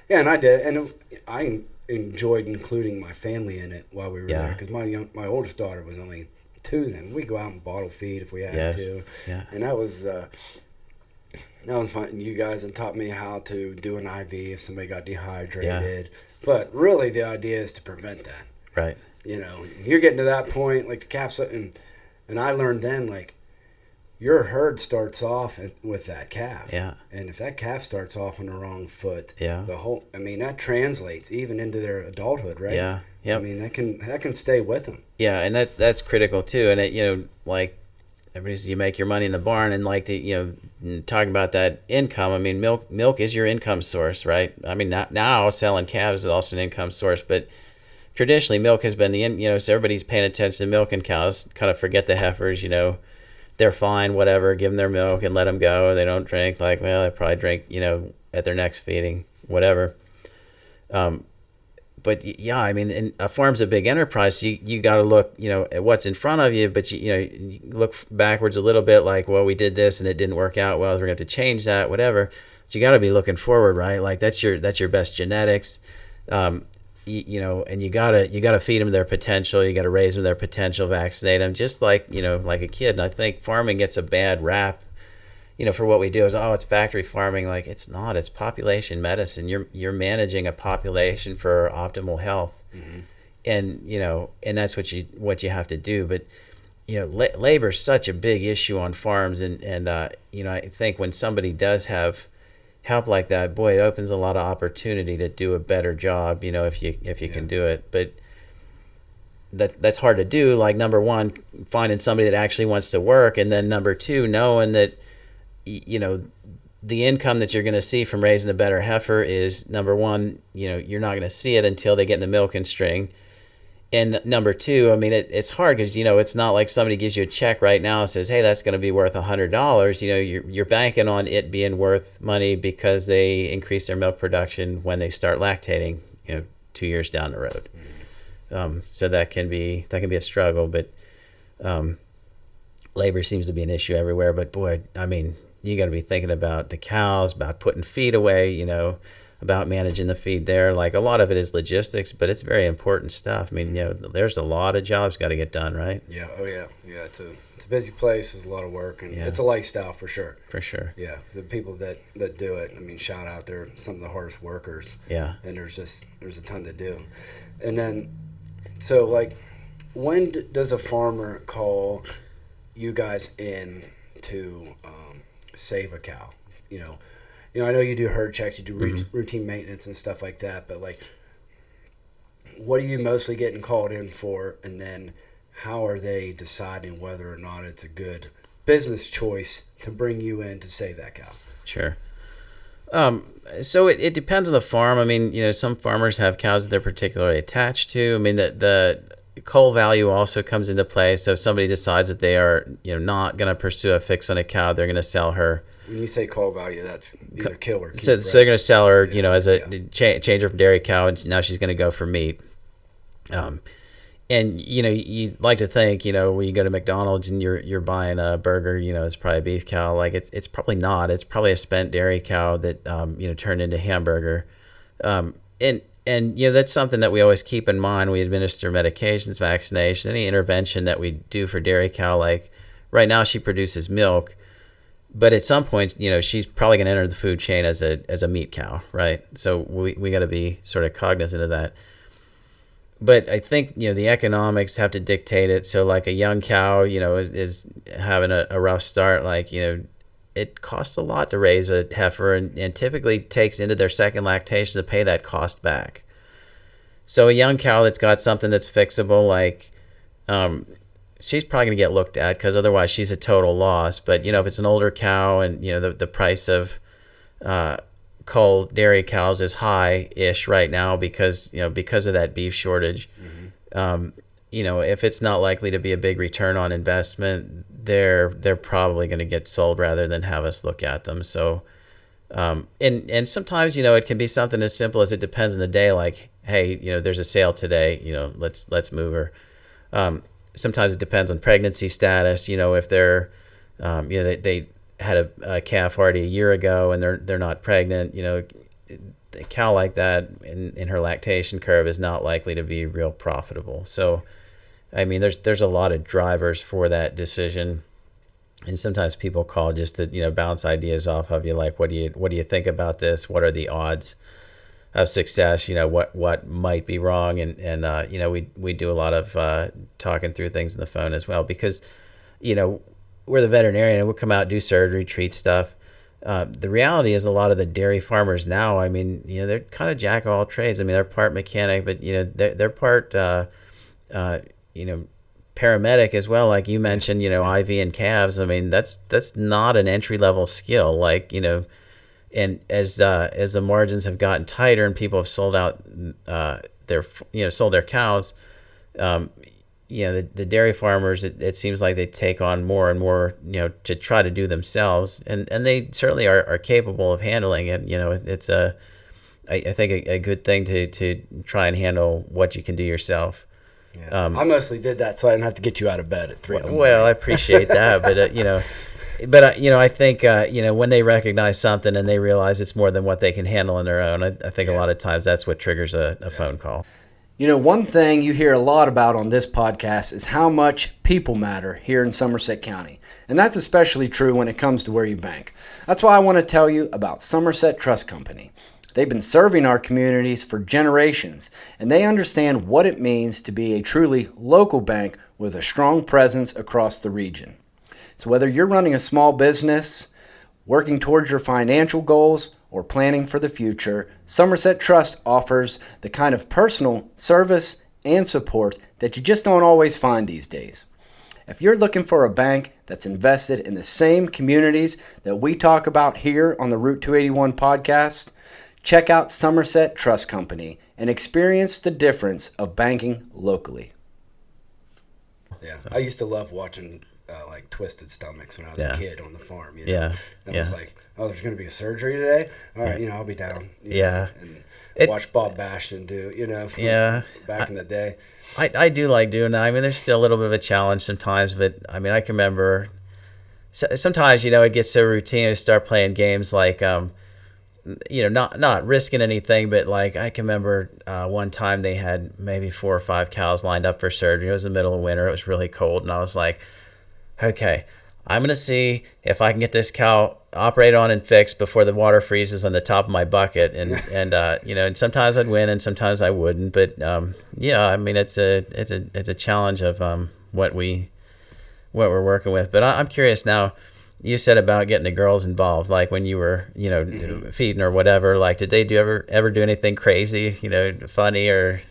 And I did, and I enjoyed including my family in it while we were there because my oldest daughter was only 2 then. We go out and bottle feed if we had to, and that was fun. You guys had taught me how to do an IV if somebody got dehydrated, but really the idea is to prevent that. Right. You're getting to that point, like the calves, and I learned then like. Your herd starts off with that calf. Yeah. And if that calf starts off on the wrong foot, that translates even into their adulthood, right? Yeah. Yep. I mean, that can stay with them. Yeah, and that's critical too. And it, like everybody says, you make your money in the barn, and like talking about that income. I mean, milk is your income source, right? I mean, now selling calves is also an income source, but traditionally milk has been so everybody's paying attention to milk and cows. Kind of forget the heifers, They're fine, whatever, give them their milk and let them go. They don't drink, like, well, they probably drink, at their next feeding, whatever. But yeah, I mean, a farm's a big enterprise. So you got to look, at what's in front of you, but you look backwards a little bit like, well, we did this and it didn't work out well. We're going to have to change that, whatever. So you got to be looking forward, right? Like that's your best genetics. and you gotta feed them their potential. You gotta raise them their potential, vaccinate them, just like like a kid. And I think farming gets a bad rap, for what we do is, oh, it's factory farming. Like, it's not. It's population medicine. You're managing a population for optimal health, and and that's what you have to do. But labor is such a big issue on farms, and I think when somebody does have help like that, boy, it opens a lot of opportunity to do a better job, if you can do it. But that's hard to do. Like, number one, finding somebody that actually wants to work, and then number two, knowing that the income that you're going to see from raising a better heifer is, number one, you're not going to see it until they get in the milking string. And number two, I mean, it's hard because, it's not like somebody gives you a check right now and says, hey, that's going to be worth $100. You're banking on it being worth money because they increase their milk production when they start lactating, 2 years down the road. So that can be a struggle, but labor seems to be an issue everywhere. But boy, I mean, you got to be thinking about the cows, about putting feed away, about managing the feed there. Like, a lot of it is logistics, but it's very important stuff. I mean, there's a lot of jobs got to get done, right? Yeah. Oh yeah. Yeah. It's a busy place. There's a lot of work, and it's a lifestyle for sure. For sure. Yeah. The people that do it, I mean, shout out, they're some of the hardest workers. Yeah. And there's a ton to do. And then, so like, when does a farmer call you guys in to save a cow? I know you do herd checks, you do routine maintenance and stuff like that, but like, what are you mostly getting called in for? And then how are they deciding whether or not it's a good business choice to bring you in to save that cow? Sure. So it depends on the farm. I mean, some farmers have cows that they're particularly attached to. I mean, the cull value also comes into play. So if somebody decides that they are, not going to pursue a fix on a cow, they're going to sell her. When you say cull value, that's either kill or keep, so right? they're going to sell her, as a change her from dairy cow, and now she's going to go for meat. And you like to think, when you go to McDonald's and you're buying a burger, it's probably a beef cow. Like, it's probably not. It's probably a spent dairy cow that turned into hamburger. And that's something that we always keep in mind. We administer medications, vaccination, any intervention that we do for dairy cow. Like, right now she produces milk, but at some point, she's probably going to enter the food chain as a meat cow, right? So we got to be sort of cognizant of that. But I think, the economics have to dictate it. So like a young cow, is having a rough start. Like, it costs a lot to raise a heifer, and typically takes into their second lactation to pay that cost back. So a young cow that's got something that's fixable, like, she's probably going to get looked at, because otherwise she's a total loss. But, if it's an older cow and, the price of cull dairy cows is high-ish right now because of that beef shortage. If it's not likely to be a big return on investment, they're probably going to get sold rather than have us look at them. So, and sometimes, it can be something as simple as, it depends on the day. Like, hey, there's a sale today, let's move her. Sometimes it depends on pregnancy status. If they're, they had a calf already a year ago and they're not pregnant, a cow like that in her lactation curve is not likely to be real profitable. So, I mean, there's a lot of drivers for that decision, and sometimes people call just to bounce ideas off of you, like, what do you think about this? What are the odds of success? What might be wrong? And we do a lot of talking through things on the phone as well, because we're the veterinarian and we'll come out, do surgery, treat stuff. The reality is, a lot of the dairy farmers now, I mean, they're kind of jack of all trades. I mean, they're part mechanic, but they're part paramedic as well. Like you mentioned, IV and calves. I mean, that's not an entry level skill. Like, and as the margins have gotten tighter and people have sold out sold their cows, the dairy farmers, it seems like they take on more and more, to try to do themselves, and they certainly are capable of handling it. It's I think a good thing to try and handle what you can do yourself. Yeah. I mostly did that so I didn't have to get you out of bed at 3 a.m. Well, I appreciate that, but But I think when they recognize something and they realize it's more than what they can handle on their own, I think a lot of times that's what triggers a phone call. One thing you hear a lot about on this podcast is how much people matter here in Somerset County. And that's especially true when it comes to where you bank. That's why I want to tell you about Somerset Trust Company. They've been serving our communities for generations, and they understand what it means to be a truly local bank with a strong presence across the region. So whether you're running a small business, working towards your financial goals, or planning for the future, Somerset Trust offers the kind of personal service and support that you just don't always find these days. If you're looking for a bank that's invested in the same communities that we talk about here on the Route 281 podcast, check out Somerset Trust Company and experience the difference of banking locally. Yeah, I used to love watching like Twisted Stomachs when I was a kid on the farm. Yeah. And I was like, oh, there's going to be a surgery today? All right, I'll be down. And watch Bob Bastion do, back in the day. I do like doing that. I mean, there's still a little bit of a challenge sometimes, but I mean, I can remember sometimes, it gets so routine to start playing games like, not risking anything, but like I can remember one time they had maybe 4 or 5 cows lined up for surgery. It was the middle of winter. It was really cold. And I was like, okay, I'm going to see if I can get this cow operated on and fixed before the water freezes on the top of my bucket. And sometimes I'd win and sometimes I wouldn't. But I mean, it's a challenge of what we're working with. But I'm curious now. You said about getting the girls involved, like when you were, feeding or whatever. Like, did they ever do anything crazy, funny or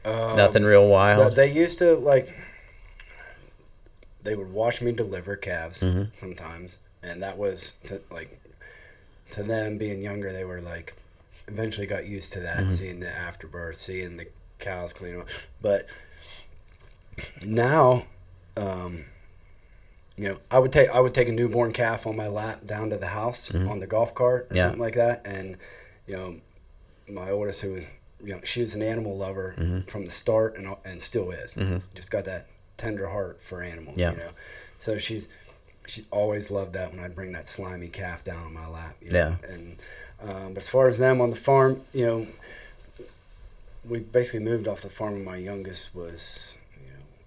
nothing real wild? They used to they would watch me deliver calves sometimes, and that was to them being younger. They were like, eventually got used to that, seeing the afterbirth, seeing the cows clean up. But now. I would take a newborn calf on my lap down to the house on the golf cart or something like that, and my oldest, who was she was an animal lover from the start and still is. Just got that tender heart for animals. So she's always loved that when I'd bring that slimy calf down on my lap. And but as far as them on the farm, we basically moved off the farm when my youngest was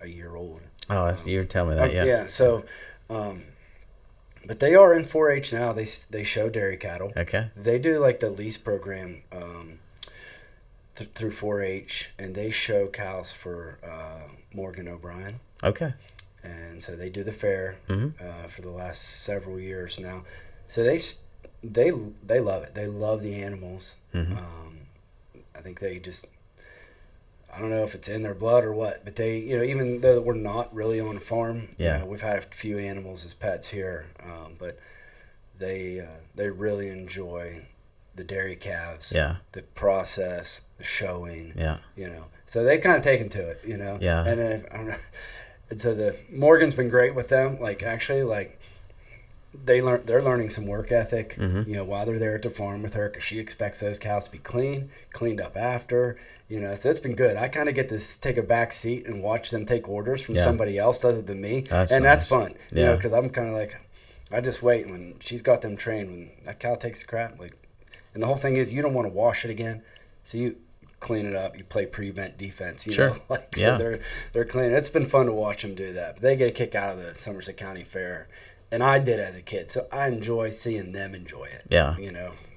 a year old. Oh, you were telling me that, yeah. So, but they are in 4-H now. They show dairy cattle. Okay. They do like the lease program through 4-H, and they show cows for Morgan O'Brien. Okay. And so they do the fair for the last several years now. So they love it. They love the animals. I think they just. I don't know if it's in their blood or what, but they, even though we're not really on a farm, we've had a few animals as pets here, but they really enjoy the dairy calves, the process, the showing, so they kind of taken to it, and then and so the Morgan's been great with them, they're learning some work ethic, while they're there at the farm with her, because she expects those cows to be cleaned up after. So it's been good. I kind of get to take a back seat and watch them take orders from somebody else other than me. That's fun, because I'm kind of like, I just wait when she's got them trained. When that cow takes a crap, and the whole thing is you don't want to wash it again, so you clean it up. You play prevent defense, so they're clean. It's been fun to watch them do that. But they get a kick out of the Somerset County Fair, and I did as a kid, so I enjoy seeing them enjoy it.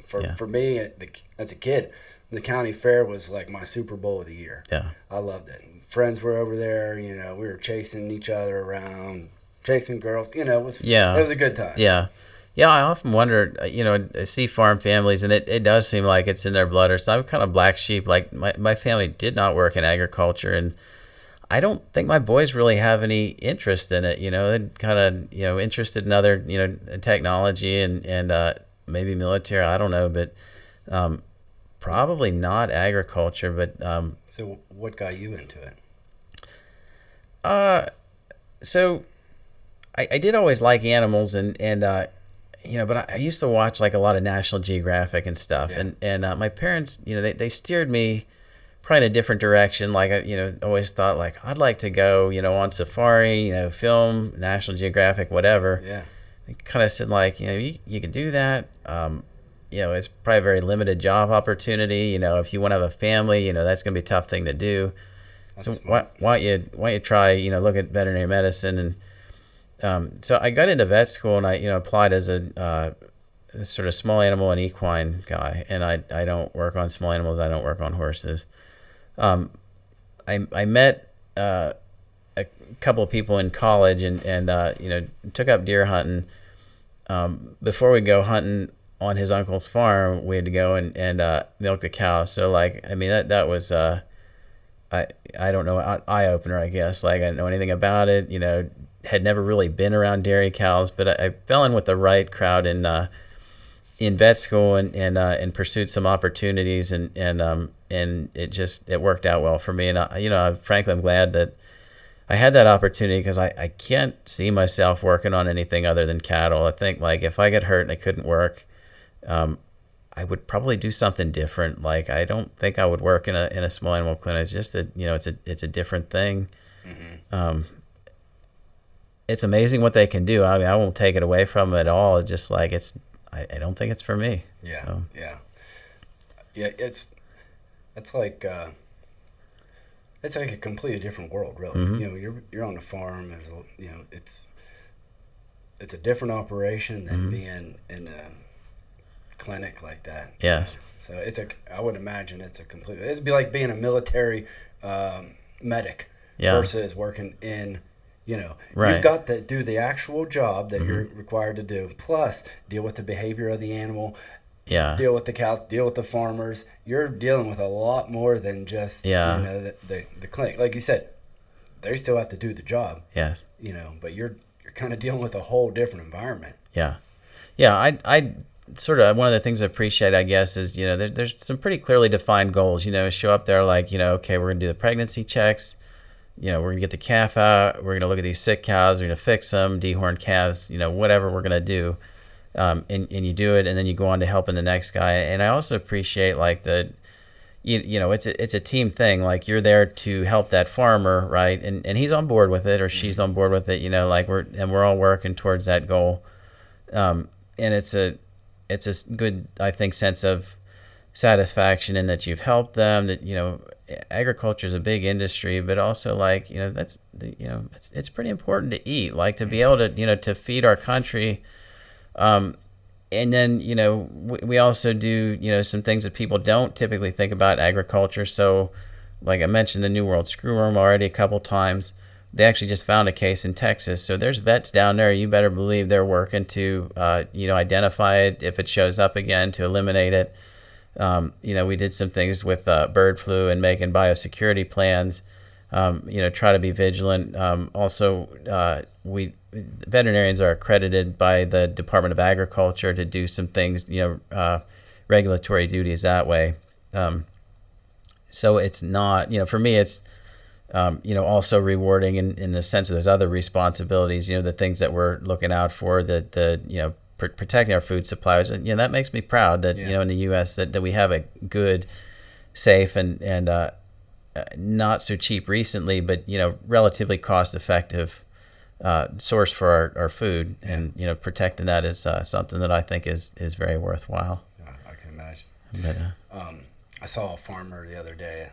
For me as a kid. The county fair was like my Super Bowl of the year. I loved it. Friends were over there. We were chasing each other around, chasing girls. It was a good time. I often wonder. I see farm families, and it does seem like it's in their blood. Or so I'm kind of black sheep. Like my family did not work in agriculture, and I don't think my boys really have any interest in it. They're kind of interested in other technology and maybe military. I don't know, but. Probably not agriculture, but so what got you into it? So I did always like animals, and but I used to watch like a lot of National Geographic and stuff, and my parents, they steered me probably in a different direction. Like I, always thought like I'd like to go, on safari, film National Geographic, whatever. He kind of said like, you can do that. It's probably a very limited job opportunity. If you want to have a family, that's going to be a tough thing to do. That's So smart. why don't you try, look at veterinary medicine. And so I got into vet school, and I, applied as a sort of small animal and equine guy. And I don't work on small animals. I don't work on horses. I met a couple of people in college, and took up deer hunting. Before we go hunting on his uncle's farm, we had to go and milk the cows. So like, I mean, that was I don't know, eye opener, I guess. Like, I didn't know anything about it. Had never really been around dairy cows, but I fell in with the right crowd in vet school, and pursued some opportunities, and it worked out well for me. And frankly, I'm glad that I had that opportunity, because I can't see myself working on anything other than cattle. I think like if I get hurt and I couldn't work, I would probably do something different. Like, I don't think I would work in a small animal clinic. It's just that it's a different thing. Mm-hmm. It's amazing what they can do. I mean, I won't take it away from them at all. It's just like I don't think it's for me. Yeah, So. yeah. It's like a completely different world, really. Mm-hmm. You're on the farm. It's a different operation than Mm-hmm. being in a clinic like that. Yes. So I would imagine it'd be like being a military medic versus working in. Right. You've got to do the actual job that Mm-hmm. you're required to do, plus deal with the behavior of the animal, Yeah. deal with the cows, deal with the farmers. You're dealing with a lot more than just the clinic. Like you said, they still have to do the job. Yes. But you're kind of dealing with a whole different environment. Yeah. I sort of, one of the things I appreciate, I guess, is there's some pretty clearly defined goals. Show up there like, okay, we're gonna do the pregnancy checks. We're going to get the calf out. We're going to look at these sick cows. We're going to fix them, dehorn calves, whatever we're going to do. And you do it, and then you go on to helping the next guy. And I also appreciate like it's a team thing. Like, you're there to help that farmer, right? And he's on board with it, or she's on board with it, like we're all working towards that goal. And it's a good, I think, sense of satisfaction in that you've helped them, that agriculture is a big industry, but also like it's pretty important to eat, like to be able to to feed our country, and then we also do some things that people don't typically think about agriculture. So like I mentioned the New World screwworm already a couple times. They actually just found a case in Texas, so there's vets down there. You better believe they're working to identify it if it shows up again, to eliminate it. We did some things with bird flu and making biosecurity plans, try to be vigilant. Veterinarians are accredited by the Department of Agriculture to do some things, regulatory duties that way. So it's not, for me, it's, also rewarding in the sense of those other responsibilities, the things that we're looking out for, protecting our food supplies. And that makes me proud that in the U.S. that we have a good, safe, and not so cheap recently, but relatively cost effective source for our food. And protecting that is something that I think is very worthwhile. I can imagine. But, I saw a farmer the other day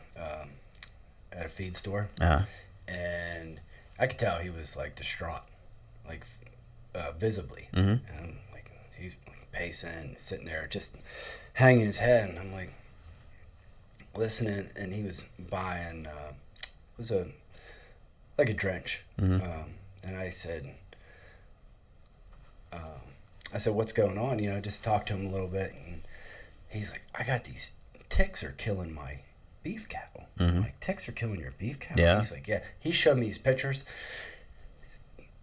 at a feed store, and I could tell he was like distraught, like visibly. Mm-hmm. And like he's pacing, sitting there, just hanging his head, and I'm like listening, and he was buying it was a drench. Mm-hmm. And I said, what's going on? Just talk to him a little bit, and he's like, I got these ticks are killing my beef cattle. Mm-hmm. I'm like, ticks are killing your beef cattle? Yeah. He's like, yeah. He showed me these pictures.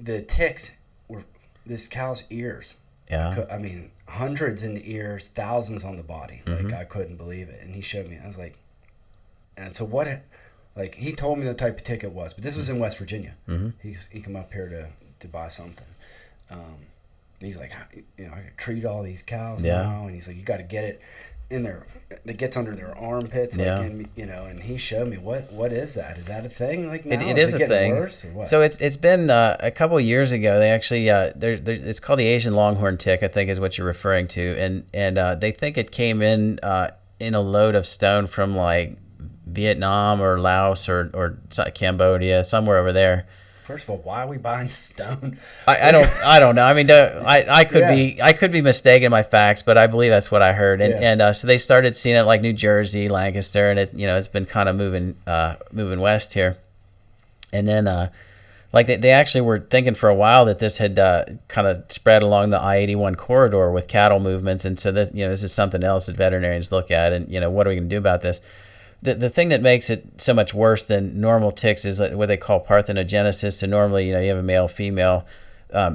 The ticks were this cow's ears. Yeah. I mean, hundreds in the ears, thousands on the body. Mm-hmm. Like, I couldn't believe it. And he showed me. I was like, and so what? Like, he told me the type of tick it was, but this was in West Virginia. Mm-hmm. He come up here to buy something. he's like, I could treat all these cows Yeah. now, and he's like, you got to get it in their, it gets under their armpits, like, Yeah. and he showed me what is that? Is that a thing? Like, now? It is a getting thing. worse or what? So it's been a couple of years ago. They actually it's called the Asian longhorn tick, I think is what you're referring to, and they think it came in a load of stone from like Vietnam or Laos or Cambodia, somewhere over there. First of all, why are we buying stone? I don't know. I mean, I could be mistaken in my facts, but I believe that's what I heard. And so they started seeing it like New Jersey, Lancaster, and it's been kind of moving west here. And then like they actually were thinking for a while that this had kind of spread along the I-81 corridor with cattle movements, and so this is something else that veterinarians look at, and what are we going to do about this? The thing that makes it so much worse than normal ticks is what they call parthenogenesis. So normally, you have a male, female.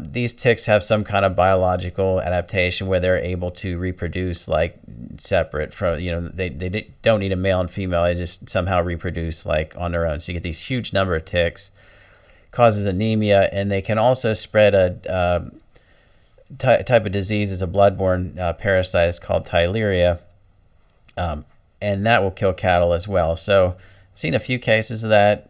These ticks have some kind of biological adaptation where they're able to reproduce like separate from, they don't need a male and female. They just somehow reproduce like on their own. So you get these huge number of ticks, causes anemia, and they can also spread a type of disease. It's a bloodborne parasite. It's called Theileria. And that will kill cattle as well. So seen a few cases of that,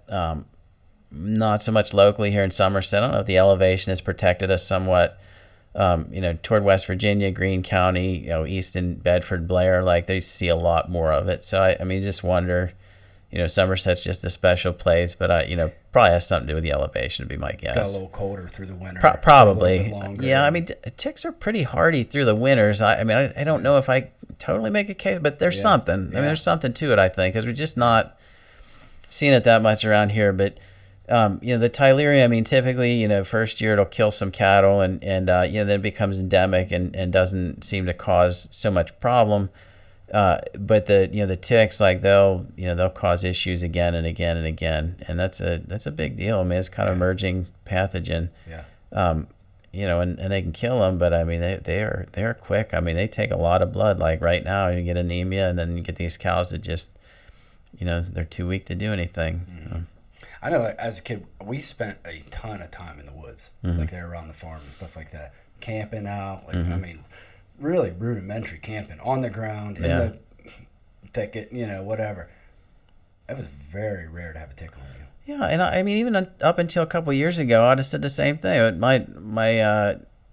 not so much locally here in Somerset. I don't know if the elevation has protected us somewhat, toward West Virginia, Greene County, Easton, Bedford, Blair, like they see a lot more of it. So I just wonder, Somerset's just a special place, but probably has something to do with the elevation, would be my guess. Got a little colder through the winter. Probably. Yeah, I mean, ticks are pretty hardy through the winters. I don't know if I totally make a case, but there's something. I mean, there's something to it, I think, because we're just not seeing it that much around here. But, the Theileria, I mean, typically, first year it'll kill some cattle and then it becomes endemic and doesn't seem to cause so much problem. But the ticks, like they'll cause issues again and again and again, and that's a big deal. I mean, it's kind of emerging pathogen. Yeah. And they can kill them, but I mean they are quick. I mean, they take a lot of blood. Like right now, you get anemia, and then you get these cows that just, they're too weak to do anything. Mm-hmm. I know, like, as a kid, we spent a ton of time in the woods, like there around the farm and stuff like that, camping out. Like I mean, really rudimentary camping on the ground in the thicket, whatever. It was very rare to have a tick on you. Yeah, and I mean, even up until a couple of years ago, I'd have said the same thing. My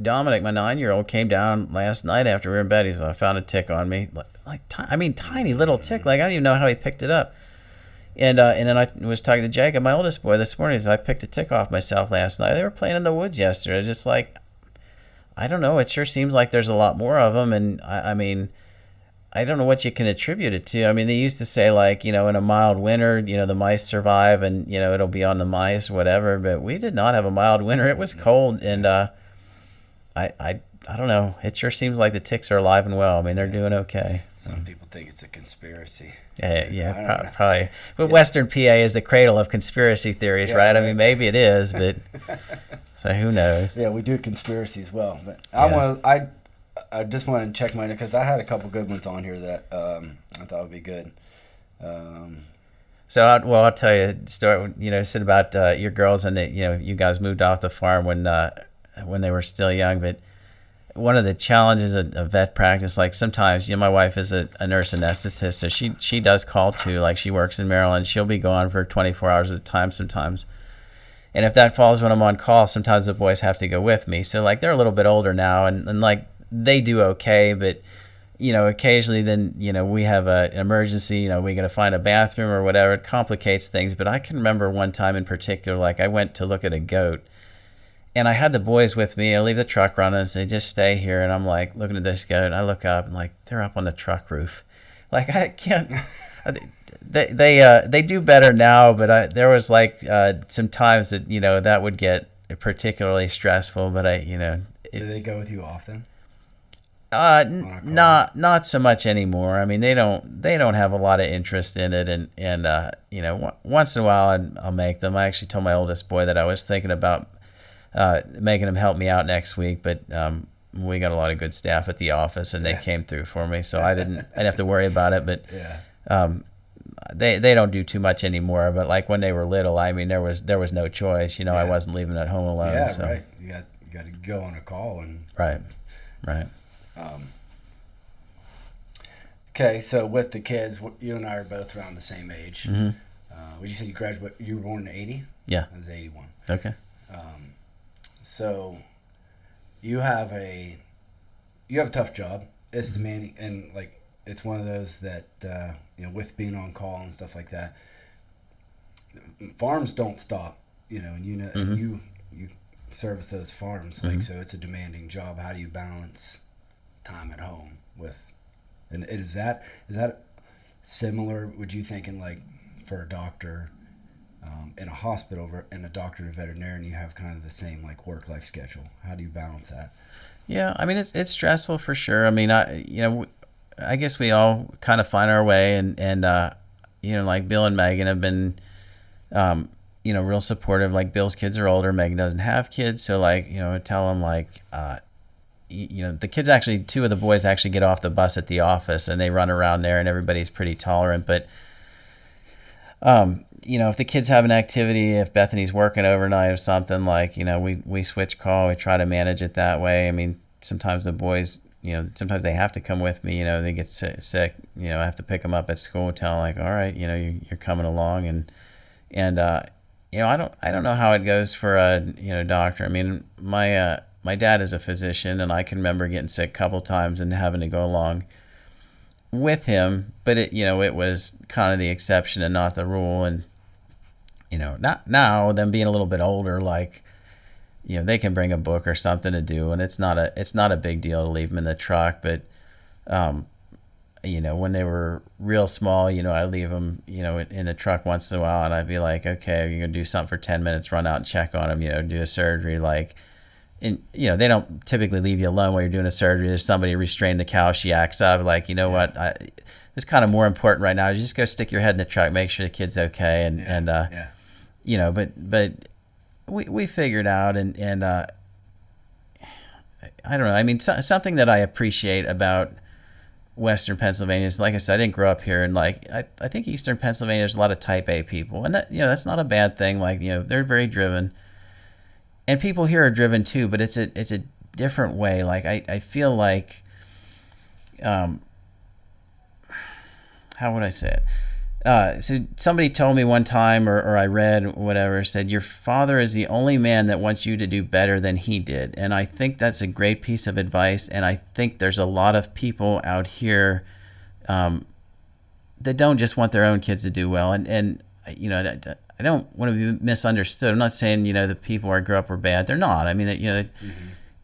Dominic, my 9-year-old, came down last night after we were in bed. He said, I found a tick on me, tiny little tick. Like I don't even know how he picked it up. And then I was talking to Jacob, my oldest boy, this morning. He said, I picked a tick off myself last night. They were playing in the woods yesterday. Just like, I don't know. It sure seems like there's a lot more of them, and I mean, I don't know what you can attribute it to. I mean, they used to say, like, in a mild winter, the mice survive, and it'll be on the mice, whatever. But we did not have a mild winter. It was cold, and I don't know. It sure seems like the ticks are alive and well. I mean, they're doing okay. Some people think it's a conspiracy. Yeah, probably. But Western PA is the cradle of conspiracy theories, right? I mean, maybe it is, but so who knows? Yeah, we do conspiracy as well. But I just wanted to check mine because I had a couple good ones on here that I thought would be good. So I'll tell you a story. Said about your girls and you guys moved off the farm when they were still young. But one of the challenges of vet practice, like sometimes, my wife is a nurse anesthetist, so she does call too. Like she works in Maryland, she'll be gone for 24 hours at a time sometimes. And if that falls when I'm on call, sometimes the boys have to go with me. So like they're a little bit older now, and like they do okay, but occasionally then we have an emergency. We got to find a bathroom or whatever. It complicates things. But I can remember one time in particular, like I went to look at a goat. And I had the boys with me. I leave the truck running and say, just stay here. And I'm like looking at this goat, and I look up and like they're up on the truck roof. Like I can't. They do better now, but there was like some times that that would get particularly stressful. But do they go with you often? Not so much anymore. I mean, they don't have a lot of interest in it, and once in a while I'll make them. I actually told my oldest boy that I was thinking about making him help me out next week, but we got a lot of good staff at the office, and they came through for me, so I didn't have to worry about it. But they don't do too much anymore. But like when they were little, I mean, there was no choice. I wasn't leaving at home alone. Yeah, so. right. You You got to go on a call and Right. Okay, so with the kids, you and I are both around the same age. Mm-hmm. Would you say you were born in 80? Yeah. I was 81. Okay. So you have a tough job. It's demanding, and like it's one of those that with being on call and stuff like that. Farms don't stop, and and you service those farms, like so it's a demanding job. How do you balance time at home with? And is that similar? Would you think in like for a doctor in a hospital and a doctor and a veterinarian, you have kind of the same like work life schedule? How do you balance that? Yeah, I mean it's stressful for sure. I mean I guess we all kind of find our way, and like Bill and Megan have been real supportive. Like Bill's kids are older, Megan doesn't have kids, so like I tell them like the kids actually, two of the boys actually get off the bus at the office and they run around there, and everybody's pretty tolerant. But if the kids have an activity, if Bethany's working overnight or something, like we switch call, we try to manage it that way. I mean, sometimes the boys, sometimes they have to come with me. They get sick. I have to pick them up at school, tell them like, all right, you're coming along, and I don't know how it goes for a doctor. I mean, my dad is a physician, and I can remember getting sick a couple times and having to go along with him, but it was kind of the exception and not the rule. And not now, them being a little bit older, like they can bring a book or something to do, and it's not a big deal to leave them in the truck. But when they were real small, I leave them in the truck once in a while, and I'd be like, okay, you're gonna do something for 10 minutes, run out and check on them, do a surgery, like. And they don't typically leave you alone while you're doing a surgery. There's somebody restrained the cow, she acts up, like, what, it's kind of more important right now. You just go stick your head in the truck, make sure the kid's okay, but we figured out, and I don't know. I mean, something that I appreciate about Western Pennsylvania is, like I said, I didn't grow up here, and like I think Eastern Pennsylvania, there's a lot of Type A people, and that that's not a bad thing. Like they're very driven. And people here are driven too, but it's a different way. Like I feel like, how would I say it? So somebody told me one time, or I read whatever, said your father is the only man that wants you to do better than he did. And I think that's a great piece of advice. And I think there's a lot of people out here that don't just want their own kids to do well. And I don't want to be misunderstood. I'm not saying, the people I grew up were bad. They're not. I mean,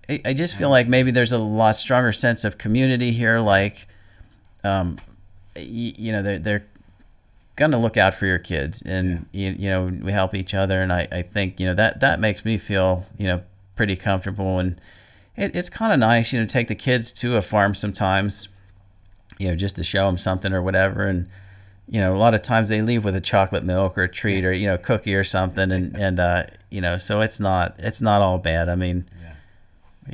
I just feel like maybe there's a lot stronger sense of community here. Like, they're going to look out for your kids, and, we help each other. And I think, that makes me feel, pretty comfortable. And it's kind of nice, take the kids to a farm sometimes, just to show them something or whatever. And, a lot of times they leave with a chocolate milk or a treat or a cookie or something, and so it's not all bad. I mean,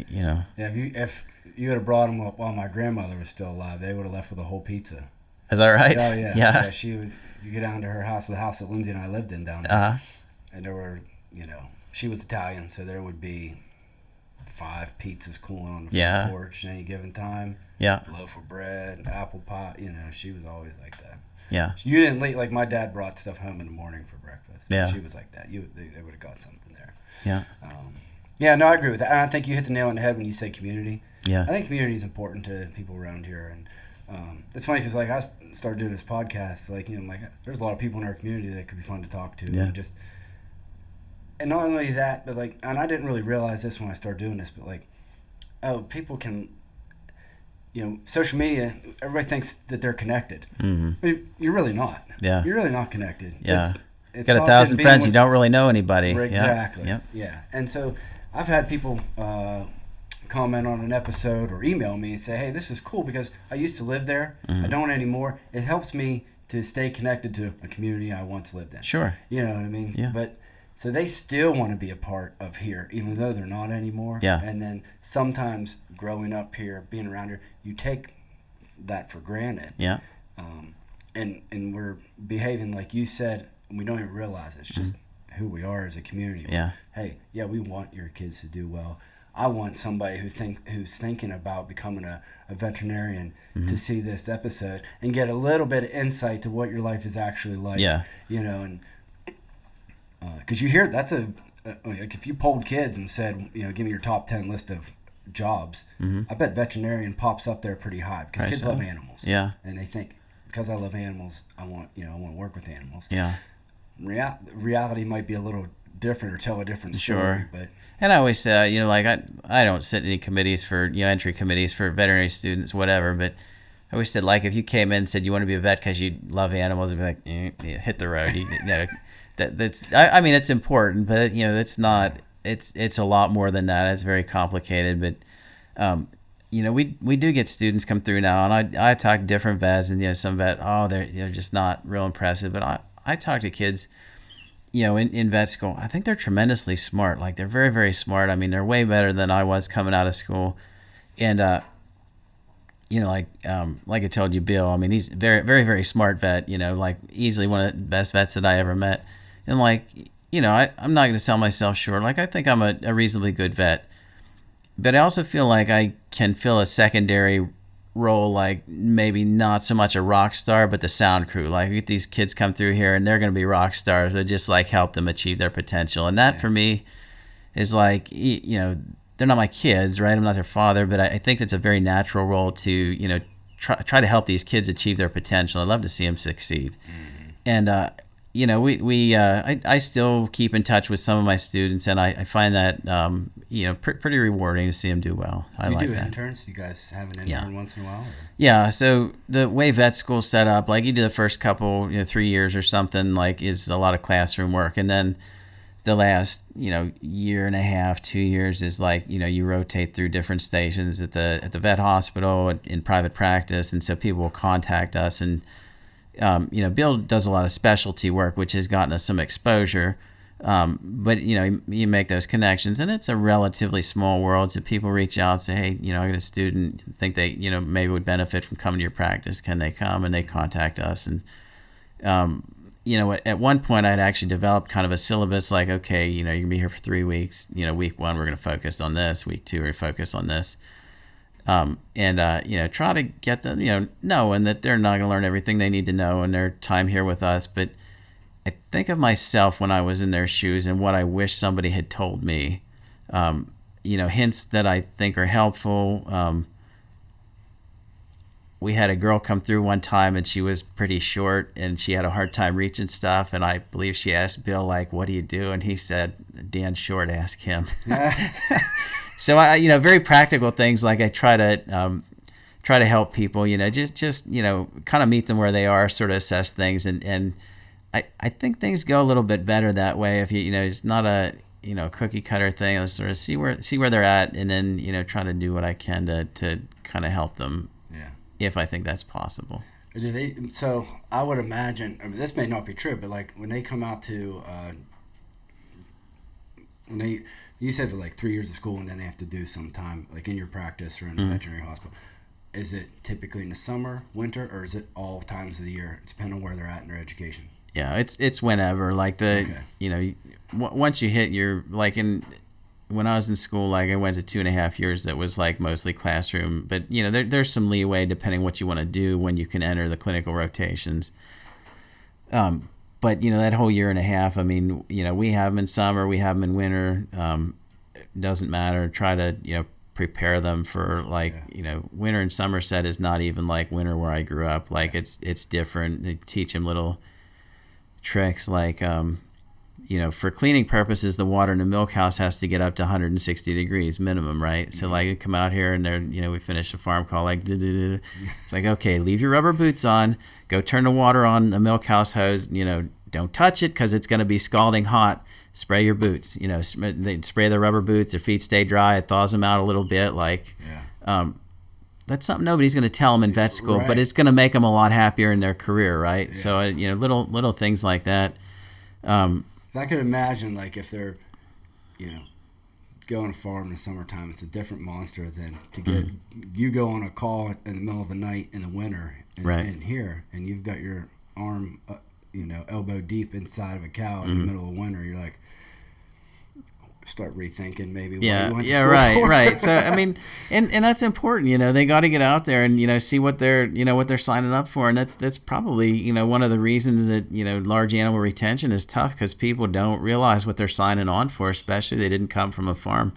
Yeah, if you would have brought them up while my grandmother was still alive, they would have left with a whole pizza. Is that right? Oh yeah. Yeah. You get down to her house, the house that Lindsay and I lived in down there, and there were she was Italian, so there would be 5 pizzas cooling on the front porch at any given time. Yeah. A loaf of bread, apple pie. She was always like that. Yeah. You didn't leave, like my dad brought stuff home in the morning for breakfast. Yeah. She was like that. They would have got something there. Yeah. No, I agree with that. And I think you hit the nail on the head when you say community. Yeah. I think community is important to people around here. And it's funny because like I started doing this podcast, like, there's a lot of people in our community that could be fun to talk to. Yeah. And not only that, but like, and I didn't really realize this when I started doing this, but like, people can, social media, everybody thinks that they're connected. Mm-hmm. But you're really not. Yeah. You're really not connected. Yeah. It's got 1,000 friends, you don't really know anybody. Exactly. Yeah. Yeah. And so I've had people comment on an episode or email me and say, hey, this is cool because I used to live there. Mm-hmm. I don't anymore. It helps me to stay connected to a community I once lived in. Sure. You know what I mean? Yeah. But so they still want to be a part of here, even though they're not anymore. Yeah. And then sometimes growing up here, being around here, you take that for granted. Yeah. And we're behaving like you said, and we don't even realize it. It's just who we are as a community. Yeah. Hey, we want your kids to do well. I want somebody who's thinking about becoming a veterinarian to see this episode and get a little bit of insight to what your life is actually like. Yeah. And because you hear like if you polled kids and said, give me your top 10 list of jobs, I bet veterinarian pops up there pretty high because kids love animals. Yeah. And they think, because I love animals, I want to work with animals. Yeah. Reality might be a little different or tell a different story. Sure. But and I always say, like I don't sit in any committees for entry committees for veterinary students, whatever. But I always said, like, if you came in and said you want to be a vet because you love animals, I'd be like, hit the road. I mean, it's important, but it's not. It's a lot more than that. It's very complicated, but we do get students come through now, and I talk to different vets, and some vet, they're just not real impressive. But I talk to kids, in vet school. I think they're tremendously smart. Like, they're very, very smart. I mean, they're way better than I was coming out of school, and like I told you, Bill. I mean, he's very, very, very smart vet. Like, easily one of the best vets that I ever met, and like. I'm not going to sell myself short. Like, I think I'm a reasonably good vet. But I also feel like I can fill a secondary role, like maybe not so much a rock star, but the sound crew. Like, we get these kids come through here and they're going to be rock stars. I just like help them achieve their potential. And that for me is like, they're not my kids, right? I'm not their father, but I think it's a very natural role to, try to help these kids achieve their potential. I'd love to see them succeed. And, I still keep in touch with some of my students, and I find that pretty rewarding to see them do well. I like that. You do interns? You guys have an intern once in a while? Or? Yeah. So the way vet school's set up, like, you do the first couple, 3 years or something, like, is a lot of classroom work, and then the last year and a half, 2 years is like you rotate through different stations at the vet hospital, in private practice, and so people will contact us and. Bill does a lot of specialty work, which has gotten us some exposure. But you make those connections, and it's a relatively small world. So people reach out and say, hey, I got a student, think they, maybe would benefit from coming to your practice. Can they come? And they contact us. And, at one point I'd actually developed kind of a syllabus, like, okay, you're going to be here for 3 weeks. Week 1, we're going to focus on this. Week 2, we're going to focus on this. Try to get them, knowing that they're not going to learn everything they need to know in their time here with us. But I think of myself when I was in their shoes and what I wish somebody had told me, hints that I think are helpful. We had a girl come through one time, and she was pretty short, and she had a hard time reaching stuff. And I believe she asked Bill, like, what do you do? And he said, Dan's short, ask him. So I, very practical things, like I try to help people, just kind of meet them where they are, sort of assess things, and I think things go a little bit better that way if it's not a cookie cutter thing. I'll sort of see where they're at, and then try to do what I can to kind of help them, if I think that's possible. So I would imagine, this may not be true, but like when they come out to you said for like 3 years of school, and then they have to do some time like in your practice or in a veterinary hospital. Is it typically in the summer, winter, or is it all times of the year? It's depending on where they're at in their education. Yeah, it's whenever. Like once you hit your, like, when I was in school, like, I went to 2.5 years that was like mostly classroom, but there's some leeway depending what you want to do when you can enter the clinical rotations. But, that whole year and a half, I mean, we have them in summer, we have them in winter. Doesn't matter. Try to, prepare them for, like, winter in Somerset is not even like winter where I grew up. Like, it's different. They teach them little tricks, like, for cleaning purposes, the water in the milk house has to get up to 160 degrees minimum, right? Mm-hmm. So, like, you come out here and they're, we finish a farm call, like, it's like, okay, leave your rubber boots on. Go turn the water on the milk house hose. Don't touch it because it's going to be scalding hot. Spray your boots. They spray their rubber boots. Their feet stay dry. It thaws them out a little bit. Like, that's something nobody's going to tell them in vet school, right. But it's going to make them a lot happier in their career, right? Yeah. So, little things like that. So I could imagine, like, if they're, go on a farm in the summertime, it's a different monster than to get you go on a call in the middle of the night in the winter in here, and you've got your arm elbow deep inside of a cow in the middle of winter. You're like, start rethinking maybe what Yeah, you went to yeah, school right, for. right. So I mean, and that's important. They got to get out there and see what they're signing up for, and that's probably one of the reasons that large animal retention is tough, because people don't realize what they're signing on for, especially if they didn't come from a farm.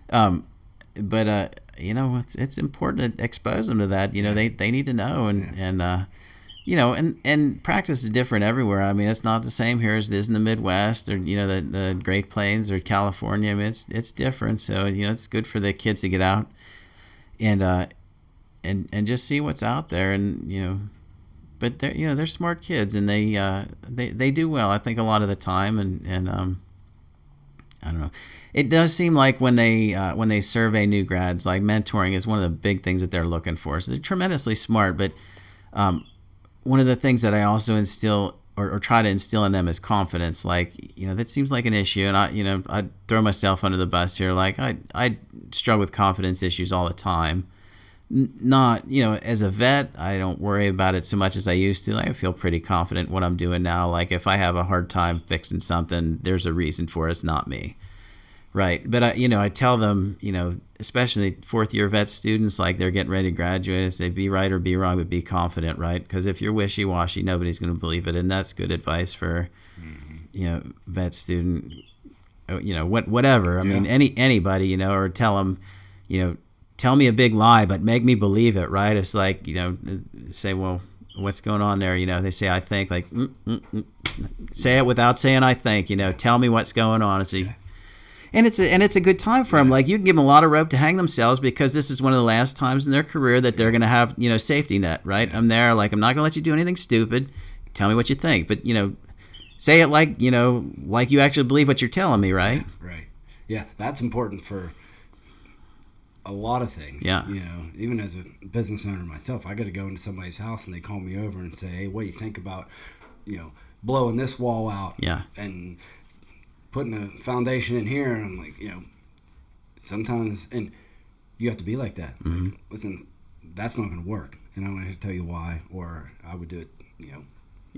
But it's important to expose them to that. They need to know, and practice is different everywhere. I mean, it's not the same here as it is in the Midwest, or the Great Plains, or California. I mean, it's different. So it's good for the kids to get out and just see what's out there, and but they're smart kids, and they do well, I think, a lot of the time, and I don't know. It does seem like when they survey new grads, like mentoring is one of the big things that they're looking for. So they're tremendously smart, but one of the things that I also instill or try to instill in them is confidence. Like, that seems like an issue, and I throw myself under the bus here. Like, I struggle with confidence issues all the time. Not, as a vet, I don't worry about it so much as I used to. Like, I feel pretty confident in what I'm doing now. Like, if I have a hard time fixing something, there's a reason for it. It's not me. Right. But I tell them, especially fourth year vet students, like they're getting ready to graduate, I say, be right or be wrong, but be confident, right? Because if you're wishy-washy, nobody's going to believe it. And that's good advice for, vet student, whatever. I mean, anybody, or tell them, tell me a big lie, but make me believe it, right? It's like, say, well, what's going on there? They say, I think, like, say it without saying I think, tell me what's going on. And it's a good time for them. Like, you can give them a lot of rope to hang themselves, because this is one of the last times in their career that they're going to have, safety net, right? I'm there, like, I'm not going to let you do anything stupid. Tell me what you think. But, say it like, like you actually believe what you're telling me, right? Yeah, right. Yeah, that's important for a lot of things. Yeah. Even as a business owner myself, I got to go into somebody's house and they call me over and say, hey, what do you think about, blowing this wall out? Yeah. And putting a foundation in here. And I'm like, sometimes, and you have to be like that. Mm-hmm. Like, listen, that's not going to work, and I'm going to tell you why, or I would do it,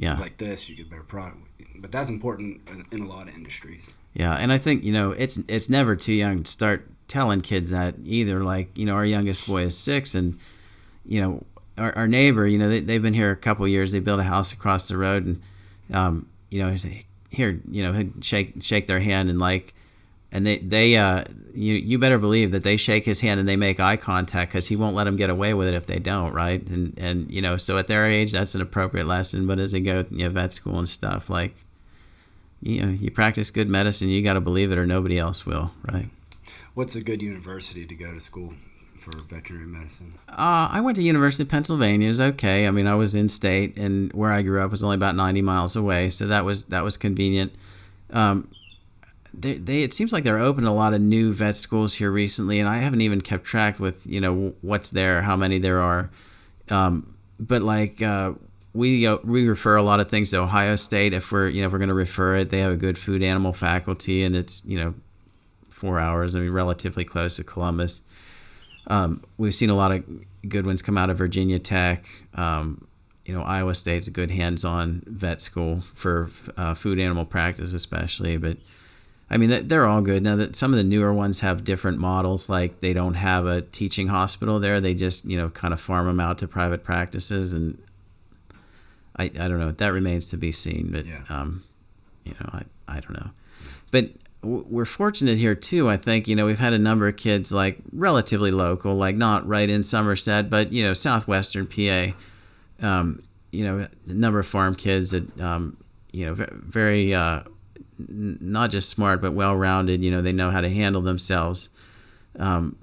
like this. You get a better product. But that's important in a lot of industries. Yeah, and I think it's never too young to start telling kids that either. Like, our youngest boy is 6, and our neighbor, they've been here a couple of years. They built a house across the road, and he said, here, he'd shake their hand, and like, and you better believe that they shake his hand and they make eye contact, because he won't let them get away with it if they don't, right? And so at their age, that's an appropriate lesson. But as they go, vet school and stuff, like, you practice good medicine, you got to believe it, or nobody else will, right? What's a good university to go to school for veterinary medicine? I went to University of Pennsylvania. It was okay. I mean, I was in state, and where I grew up was only about 90 miles away, so that was convenient. It seems like they're opening a lot of new vet schools here recently, and I haven't even kept track with what's there, how many there are. But like we refer a lot of things to Ohio State if we're going to refer it. They have a good food animal faculty, and it's 4 hours. I mean, relatively close to Columbus. We've seen a lot of good ones come out of Virginia Tech. Iowa State's a good hands-on vet school for food animal practice, especially. But I mean, they're all good. Now, that some of the newer ones have different models, like they don't have a teaching hospital there. They just kind of farm them out to private practices, and I don't know. That remains to be seen. But I don't know. But we're fortunate here too. I think we've had a number of kids, like relatively local, like not right in Somerset, but southwestern PA. A number of farm kids that very not just smart but well-rounded. They know how to handle themselves. Don't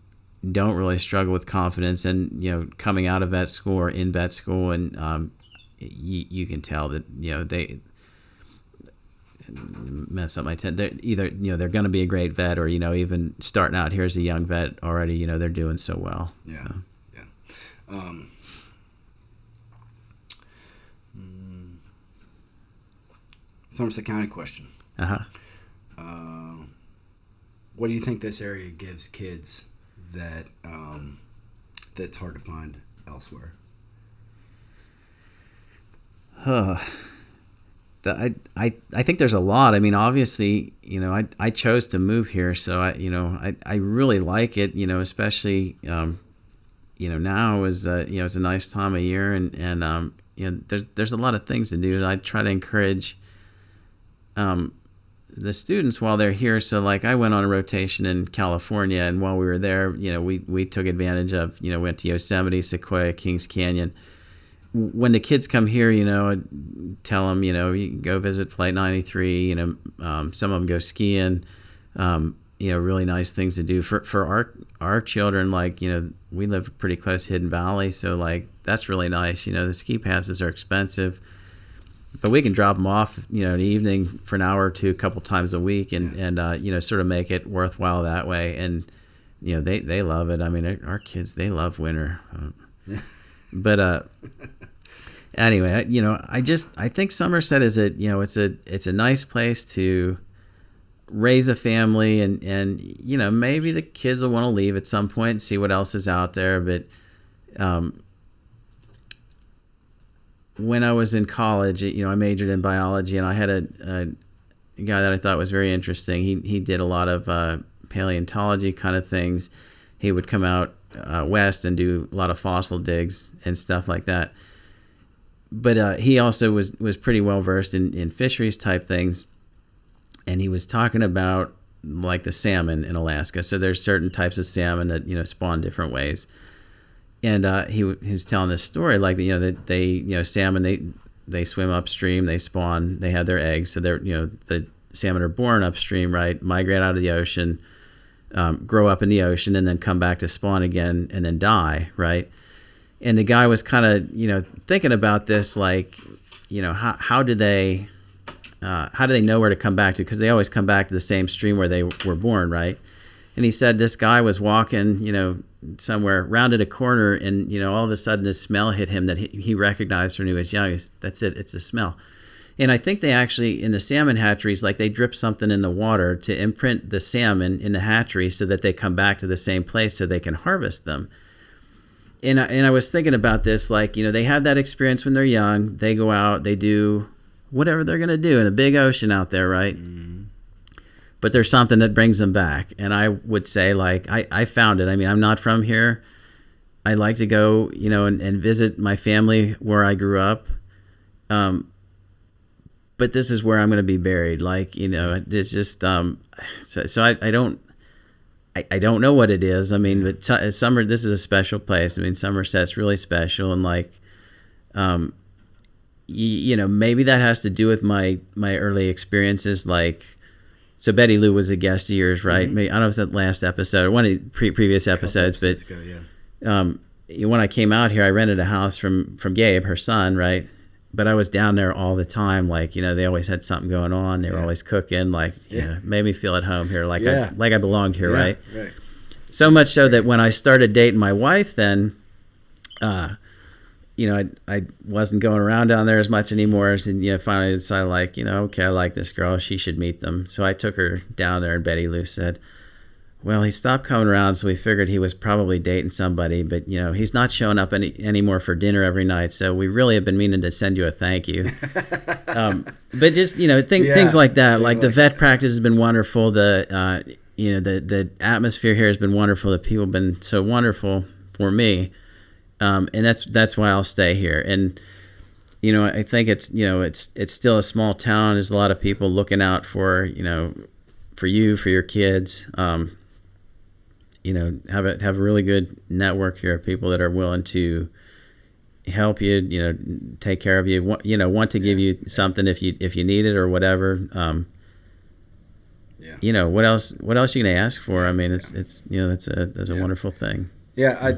really struggle with confidence, and coming out of vet school or in vet school, and you can tell that they mess up my tent. They're either they're going to be a great vet, or even starting out here as a young vet already. They're doing so well. Yeah, so. Yeah. Somerset County question. What do you think this area gives kids that that's hard to find elsewhere? I think there's a lot. I mean, obviously, I chose to move here, so I really like it. Especially now is it's a nice time of year, and there's a lot of things to do. I try to encourage the students while they're here. So like I went on a rotation in California, and while we were there, we took advantage of, went to Yosemite, Sequoia, Kings Canyon. When the kids come here, I tell them, you can go visit Flight 93, some of them go skiing, really nice things to do for our children. Like, we live pretty close to Hidden Valley. So like, that's really nice. The ski passes are expensive, but we can drop them off, in the evening for an hour or two, a couple times a week, and sort of make it worthwhile that way. And they love it. I mean, our kids, they love winter. But anyway, I think Somerset is it's a nice place to raise a family, and maybe the kids will want to leave at some point and see what else is out there. But when I was in college, I majored in biology, and I had a guy that I thought was very interesting. He did a lot of paleontology kind of things. He would come out west and do a lot of fossil digs and stuff like that. But he also was pretty well versed in fisheries type things, and he was talking about like the salmon in Alaska. So there's certain types of salmon that spawn different ways. And he was telling this story, like that they salmon, they swim upstream, they spawn, they have their eggs, so they're the salmon are born upstream, right? Migrate out of the ocean, grow up in the ocean, and then come back to spawn again, and then die, right? And the guy was kind of thinking about this, like how do they know where to come back to? Because they always come back to the same stream where they were born, right? And he said this guy was walking, somewhere, rounded a corner, and all of a sudden this smell hit him that he recognized when he was young. That's it, it's the smell. And I think they actually, in the salmon hatcheries, like they drip something in the water to imprint the salmon in the hatchery so that they come back to the same place so they can harvest them. And I was thinking about this, like, they have that experience when they're young. They go out, they do whatever they're going to do in the big ocean out there, right? Mm-hmm. But there's something that brings them back. And I would say, like, I found it. I mean, I'm not from here. I like to go, and visit my family where I grew up. But this is where I'm going to be buried. Like, it's just, so I don't know what it is. I mean, but this is a special place. I mean, Somerset's really special. And like, maybe that has to do with my early experiences. Like, so Betty Lou was a guest of yours, right? Mm-hmm. I don't know if it's that last episode or one of the previous episodes, but ago, yeah. When I came out here, I rented a house from Gabe, her son, right? But I was down there all the time. Like, they always had something going on. They were always cooking. Like, made me feel at home here. Like, I belonged here, right? Right. So much so that when I started dating my wife, then, I wasn't going around down there as much anymore. And, finally decided, like, okay, I like this girl. She should meet them. So I took her down there, and Betty Lou said, well, he stopped coming around, so we figured he was probably dating somebody. But, he's not showing up anymore for dinner every night. So we really have been meaning to send you a thank you. But just, things like that. Like the vet practice has been wonderful. The atmosphere here has been wonderful. The people have been so wonderful for me. And that's why I'll stay here. And, I think it's still a small town. There's a lot of people looking out for you, for your kids. Have a really good network here of people that are willing to help you, take care of you, want to give you something if you need it or whatever. What else are you going to ask for? I mean, it's that's a wonderful thing. Yeah.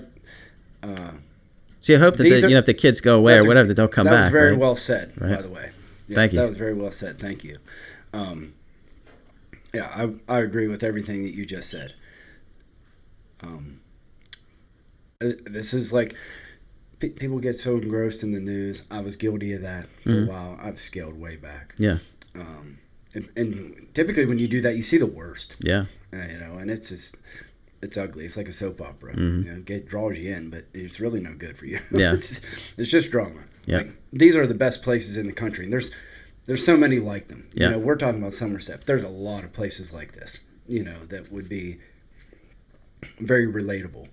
So I hope that if the kids go away or whatever, that they'll come back. That was very right? well said, right? By the way. Yeah, Thank you. That was very well said. Thank you. I agree with everything that you just said. This is like, people get so engrossed in the news. I was guilty of that for a while. I've scaled way back. Yeah. And typically when you do that, you see the worst. Yeah. And it's just, it's ugly. It's like a soap opera. Mm-hmm. It draws you in, but it's really no good for you. Yeah. It's just drama. Yeah. Like, these are the best places in the country. And there's there's so many like them. Yeah. You know, we're talking about Somerset. But there's a lot of places like this, you know, that would be very relatable.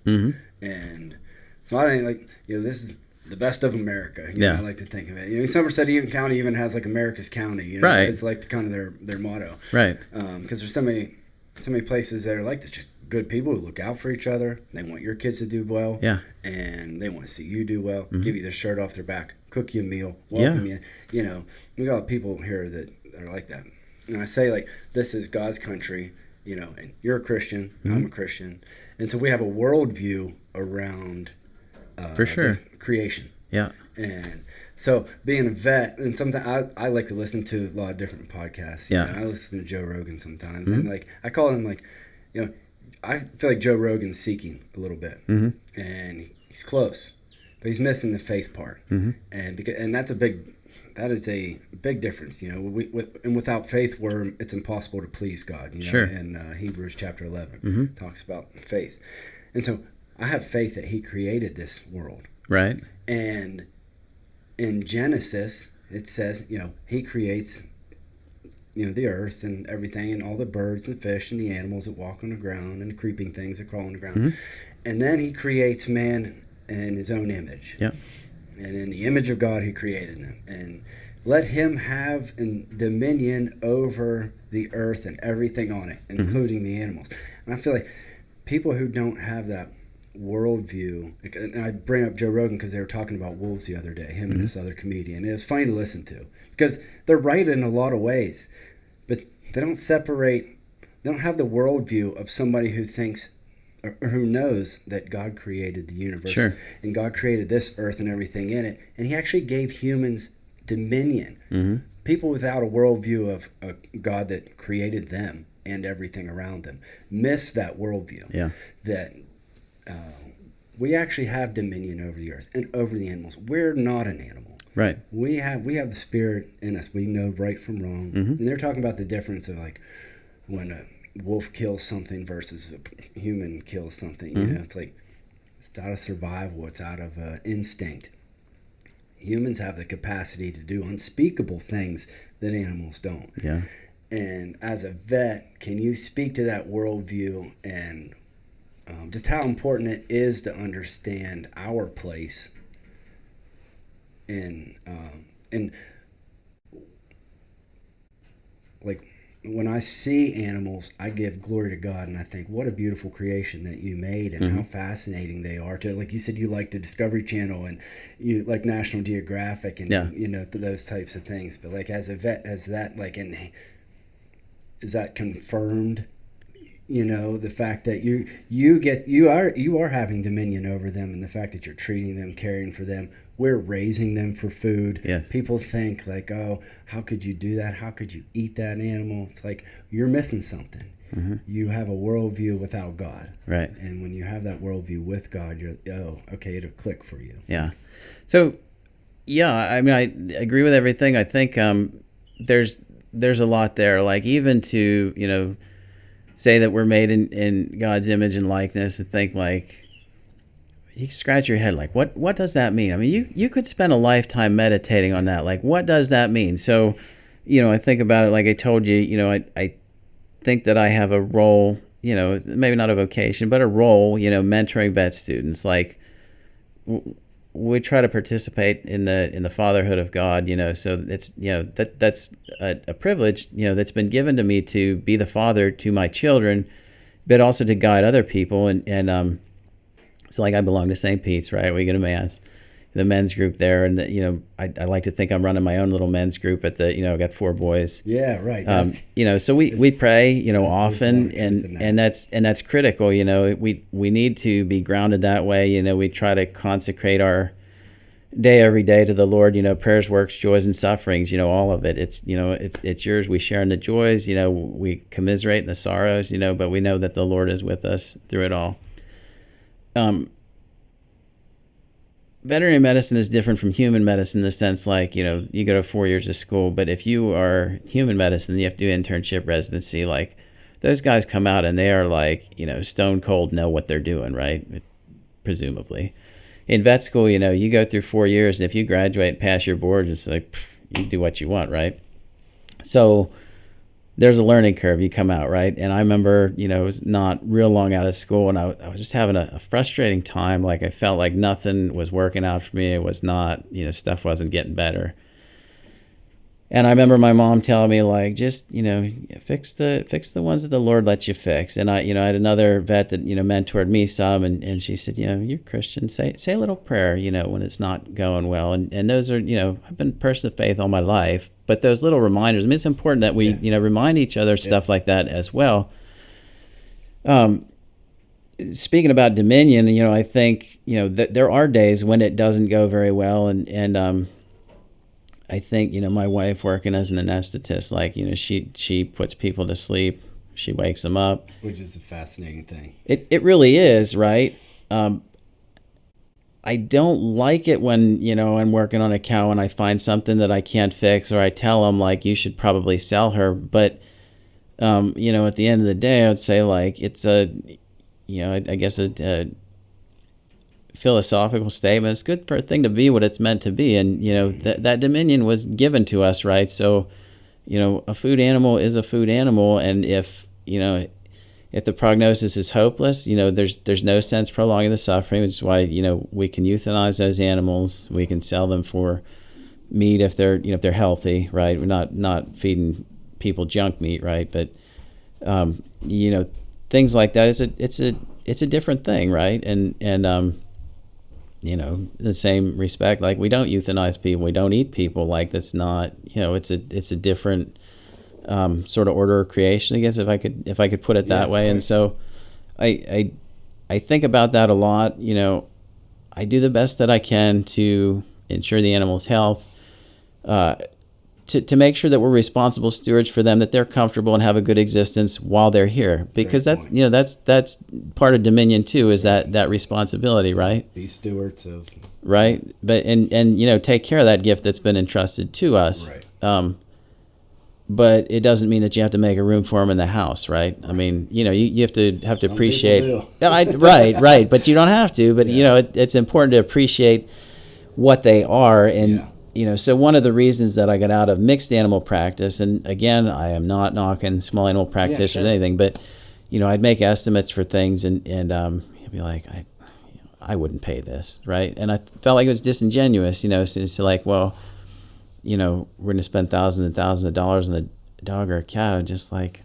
And so I think, like, you know, this is the best of America. You know, I like to think of it. You know, Somerset County even has like America's County. You know, Right. It's like kind of their motto. Right. Because there's so many places that are like this. Just good people who look out for each other. They want your kids to do well. Yeah. And they want to see you do well. Give you their shirt off their back. Cook you a meal. Welcome you. You know, we got people here that are like that. And I say, like, this is God's country. You know, and you're a Christian. I'm a Christian. And so we have a worldview around for sure creation. Yeah. And so being a vet, and sometimes I like to listen to a lot of different podcasts. You know, I listen to Joe Rogan sometimes, and like I call him, like, you know, I feel like Joe Rogan's seeking a little bit, and he's close, but he's missing the faith part, and that's that is a big difference. You know, and without faith, it's impossible to please God. You know, Sure. And Hebrews chapter 11 talks about faith, and so I have faith that He created this world. Right. And in Genesis, it says, you know, He creates, you know, the earth and everything, and all the birds and fish and the animals that walk on the ground and the creeping things that crawl on the ground. And then He creates man in His own image. Yeah. And in the image of God, He created them. And let Him have dominion over the earth and everything on it, including the animals. And I feel like people who don't have that worldview, and I bring up Joe Rogan because they were talking about wolves the other day, him and this other comedian. It was funny to listen to because they're right in a lot of ways, but they don't have the worldview of somebody who thinks or who knows that God created the universe. Sure. And God created this earth and everything in it, and He actually gave humans dominion. People without a worldview of a God that created them and everything around them miss that worldview. Yeah. That we actually have dominion over the earth and over the animals. We're not an animal. Right. We have the spirit in us. We know right from wrong. And they're talking about the difference of, like, when a wolf kills something versus a human kills something. You know, it's like, it's out of survival. It's out of instinct. Humans have the capacity to do unspeakable things that animals don't. Yeah. And as a vet, can you speak to that worldview and just how important it is to understand our place in like, when I see animals, I give glory to God, and I think, what a beautiful creation that you made, and how fascinating they are. To, like you said, you like the Discovery Channel, and you like National Geographic, and you know, those types of things. But, like, as a vet, is that confirmed? You know, the fact that you are having dominion over them, and the fact that you're treating them, caring for them. We're raising them for food. Yes. People think, like, oh, how could you do that? How could you eat that animal? It's like, you're missing something. You have a worldview without God. Right. And when you have that worldview with God, okay, it'll click for you. Yeah. So, yeah, I mean, I agree with everything. I think there's a lot there. Like, even to, you know, say that we're made in God's image and likeness, and think, like, you scratch your head, like, what does that mean? I mean, you could spend a lifetime meditating on that. Like, what does that mean? So, you know, I think about it, like I told you, you know, I think that I have a role, you know, maybe not a vocation, but a role, you know, mentoring vet students. Like, we try to participate in the fatherhood of God, you know, so it's, you know, that's a privilege, you know, that's been given to me to be the father to my children, but also to guide other people. And so, like, I belong to St. Pete's, right? We go to Mass, the men's group there. And, you know, I like to think I'm running my own little men's group at the, you know, I got 4 boys. Yeah, right. You know, so we pray, you know, often, and that's critical. You know, we need to be grounded that way. You know, we try to consecrate our day every day to the Lord. You know, prayers, works, joys, and sufferings. You know, all of it. It's, you know, it's yours. We share in the joys. You know, we commiserate in the sorrows. You know, but we know that the Lord is with us through it all. Veterinary medicine is different from human medicine in the sense, like, you know, you go to 4 years of school, but if you are human medicine, you have to do internship, residency. Like, those guys come out and they are, like, you know, stone cold, know what they're doing, right? Presumably. In vet school, you know, you go through 4 years, and if you graduate and pass your boards, it's like, you do what you want, right? So there's a learning curve. You come out, right? And I remember, it was not real long out of school, and I was just having a frustrating time. Like I felt like nothing was working out for me. It was not, stuff wasn't getting better. And I remember my mom telling me, like, just, fix the ones that the Lord lets you fix. And I had another vet that, mentored me some, and she said, you're Christian, say a little prayer, when it's not going well. And those are, I've been a person of faith all my life, but those little reminders, I mean, it's important that we, remind each other stuff like that as well. Speaking about dominion, I think, that there are days when it doesn't go very well, and I think, my wife working as an anesthetist, like, she puts people to sleep. She wakes them up. Which is a fascinating thing. It really is, right? I don't like it when, I'm working on a cow and I find something that I can't fix, or I tell them, like, you should probably sell her. But, at the end of the day, I would say, like, it's I guess a philosophical statement. It's good for a thing to be what it's meant to be, and that dominion was given to us, right? So a food animal is a food animal, and if the prognosis is hopeless, there's no sense prolonging the suffering, which is why we can euthanize those animals. We can sell them for meat if they're if they're healthy, right? We're not feeding people junk meat, right? But things like that, it's a different thing, right? And the same respect, like, we don't euthanize people, we don't eat people. Like, that's not, it's a different sort of order of creation, I guess, if I could put it that way. And so I think about that a lot. I do the best that I can to ensure the animal's health, to make sure that we're responsible stewards for them, that they're comfortable and have a good existence while they're here, because that's part of dominion too, is that responsibility, right? Be stewards of, right? But and take care of that gift that's been entrusted to us, right? But it doesn't mean that you have to make a room for them in the house, right? I mean, you have to Some appreciate, right, but you don't have to. But it's important to appreciate what they are. And so one of the reasons that I got out of mixed animal practice, and again, I am not knocking small animal practitioners or anything, but I'd make estimates for things, and I'd be like, I wouldn't pay this, right? And I felt like it was disingenuous, so it's like, well, we're going to spend thousands and thousands of dollars on a dog or a cat. I'm just like,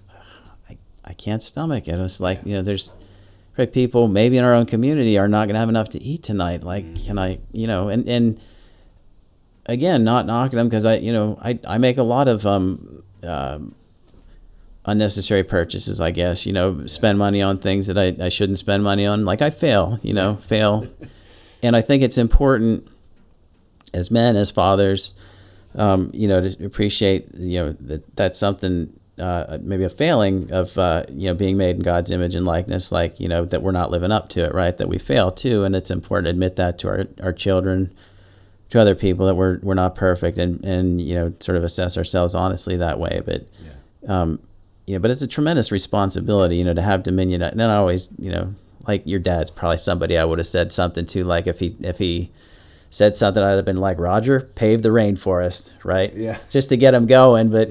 I can't stomach it. It's like, there's people maybe in our own community are not going to have enough to eat tonight. Like, can I, and again, not knocking them, because I make a lot of unnecessary purchases, I guess, spend money on things that I shouldn't spend money on. Like, I fail. And I think it's important as men, as fathers, to appreciate, that's something, maybe a failing of, being made in God's image and likeness, like, that we're not living up to it, right? That we fail too. And it's important to admit that to our children, to other people, that we're not perfect, and sort of assess ourselves honestly that way. But, but it's a tremendous responsibility, to have dominion. And I always, like, your dad's probably somebody I would have said something to, like, if he said something, I'd have been like, Roger, pave the rainforest, right? Yeah. Just to get him going. But,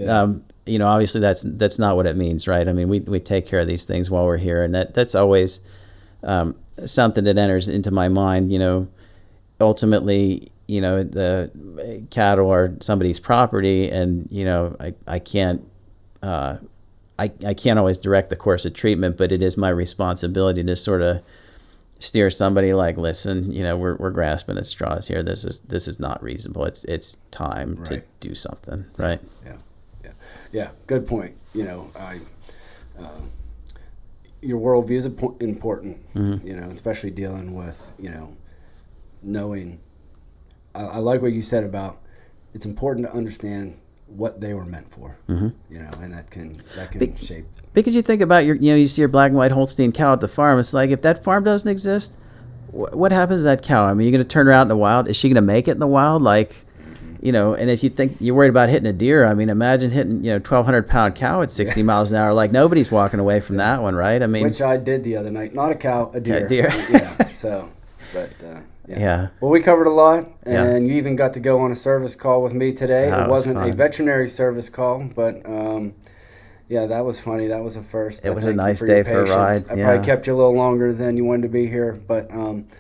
obviously that's not what it means, right? I mean, we take care of these things while we're here. And that's always something that enters into my mind. Ultimately, the cattle are somebody's property, and, I can't always direct the course of treatment, but it is my responsibility to sort of steer somebody, like, listen, we're grasping at straws here. This is not reasonable. It's time to do something, right? Yeah. Good point. Your worldview is important, especially dealing with, knowing. I like what you said about, it's important to understand what they were meant for, and that can shape. Because you think about you see your black and white Holstein cow at the farm. It's like, if that farm doesn't exist, what happens to that cow? I mean, you're going to turn her out in the wild. Is she going to make it in the wild? Like, and if you think you're worried about hitting a deer, I mean, imagine hitting 1,200-pound cow at 60 miles an hour. Like, nobody's walking away from that one, right? I mean, which I did the other night. Not a cow, a deer. A deer. Yeah. So. But Yeah. Well, we covered a lot, Yeah. and you even got to go on a service call with me today. That It was wasn't a fun. veterinary service call, but yeah, that was funny. That was a first. It was a Thank you nice for your day for a patience. ride, I probably yeah. kept you a little longer than you wanted to be here, but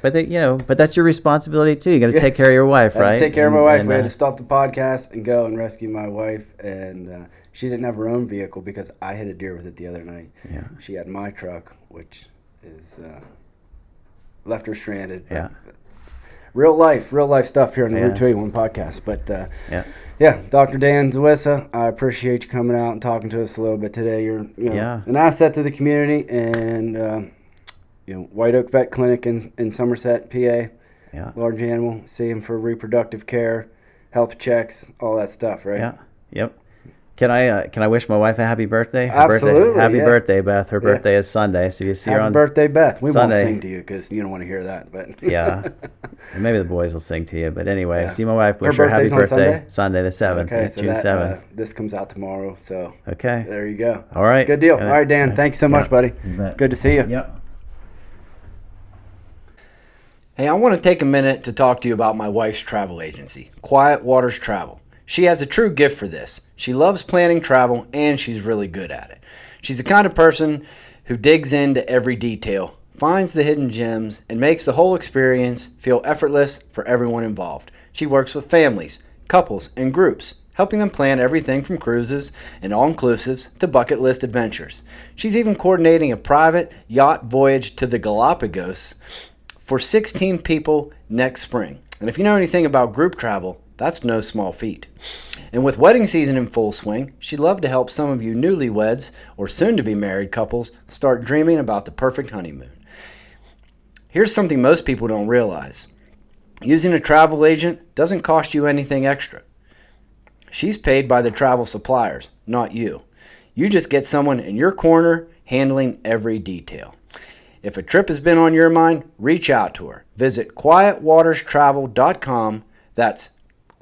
But that's your responsibility too. You got to take care of your wife, I had right? to take care of my wife. And, We had to stop the podcast and go and rescue my wife, and she didn't have her own vehicle because I hit a deer with it the other night. Yeah. She had my truck, which is left her stranded. Yeah. Real life stuff here on the Yes. Route 281 podcast. But Yeah. yeah, Dr. Dan Zawisza, I appreciate you coming out and talking to us a little bit today. You're Yeah. an asset to the community, and White Oak Vet Clinic in Somerset, PA. Yeah. Large animal, see him for reproductive care, health checks, all that stuff, right? Yeah. Yep. Can I wish my wife a happy birthday? Absolutely, Happy yeah. birthday, Beth. Her birthday is Sunday, so you see her Happy on birthday, Beth. We Sunday. won't sing to you because you don't want to hear that. But Yeah. And maybe the boys will sing to you, but anyway, Yeah. see my wife. Wish Her her happy birthday's on birthday. Sunday? Sunday the 7th. okay, yeah, so June that 7th. this comes out tomorrow. So Okay. there you go. All right. Good deal. All All right, Dan. Thank you so much, buddy. You bet. Good to see you. Yep. Hey, I want to take a minute to talk to you about my wife's travel agency, Quiet Waters Travel. She has a true gift for this. She loves planning travel, and she's really good at it. She's the kind of person who digs into every detail, finds the hidden gems, and makes the whole experience feel effortless for everyone involved. She works with families, couples, and groups, helping them plan everything from cruises and all-inclusives to bucket list adventures. She's even coordinating a private yacht voyage to the Galapagos for 16 people next spring. And if you know anything about group travel, that's no small feat. And with wedding season in full swing, she'd love to help some of you newlyweds or soon-to-be married couples start dreaming about the perfect honeymoon. Here's something most people don't realize. Using a travel agent doesn't cost you anything extra. She's paid by the travel suppliers, not you. You just get someone in your corner handling every detail. If a trip has been on your mind, reach out to her. Visit quietwaterstravel.com. That's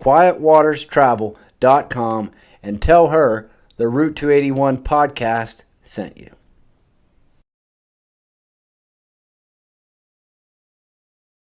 quietwaterstravel.com, and tell her the Route 281 podcast sent you.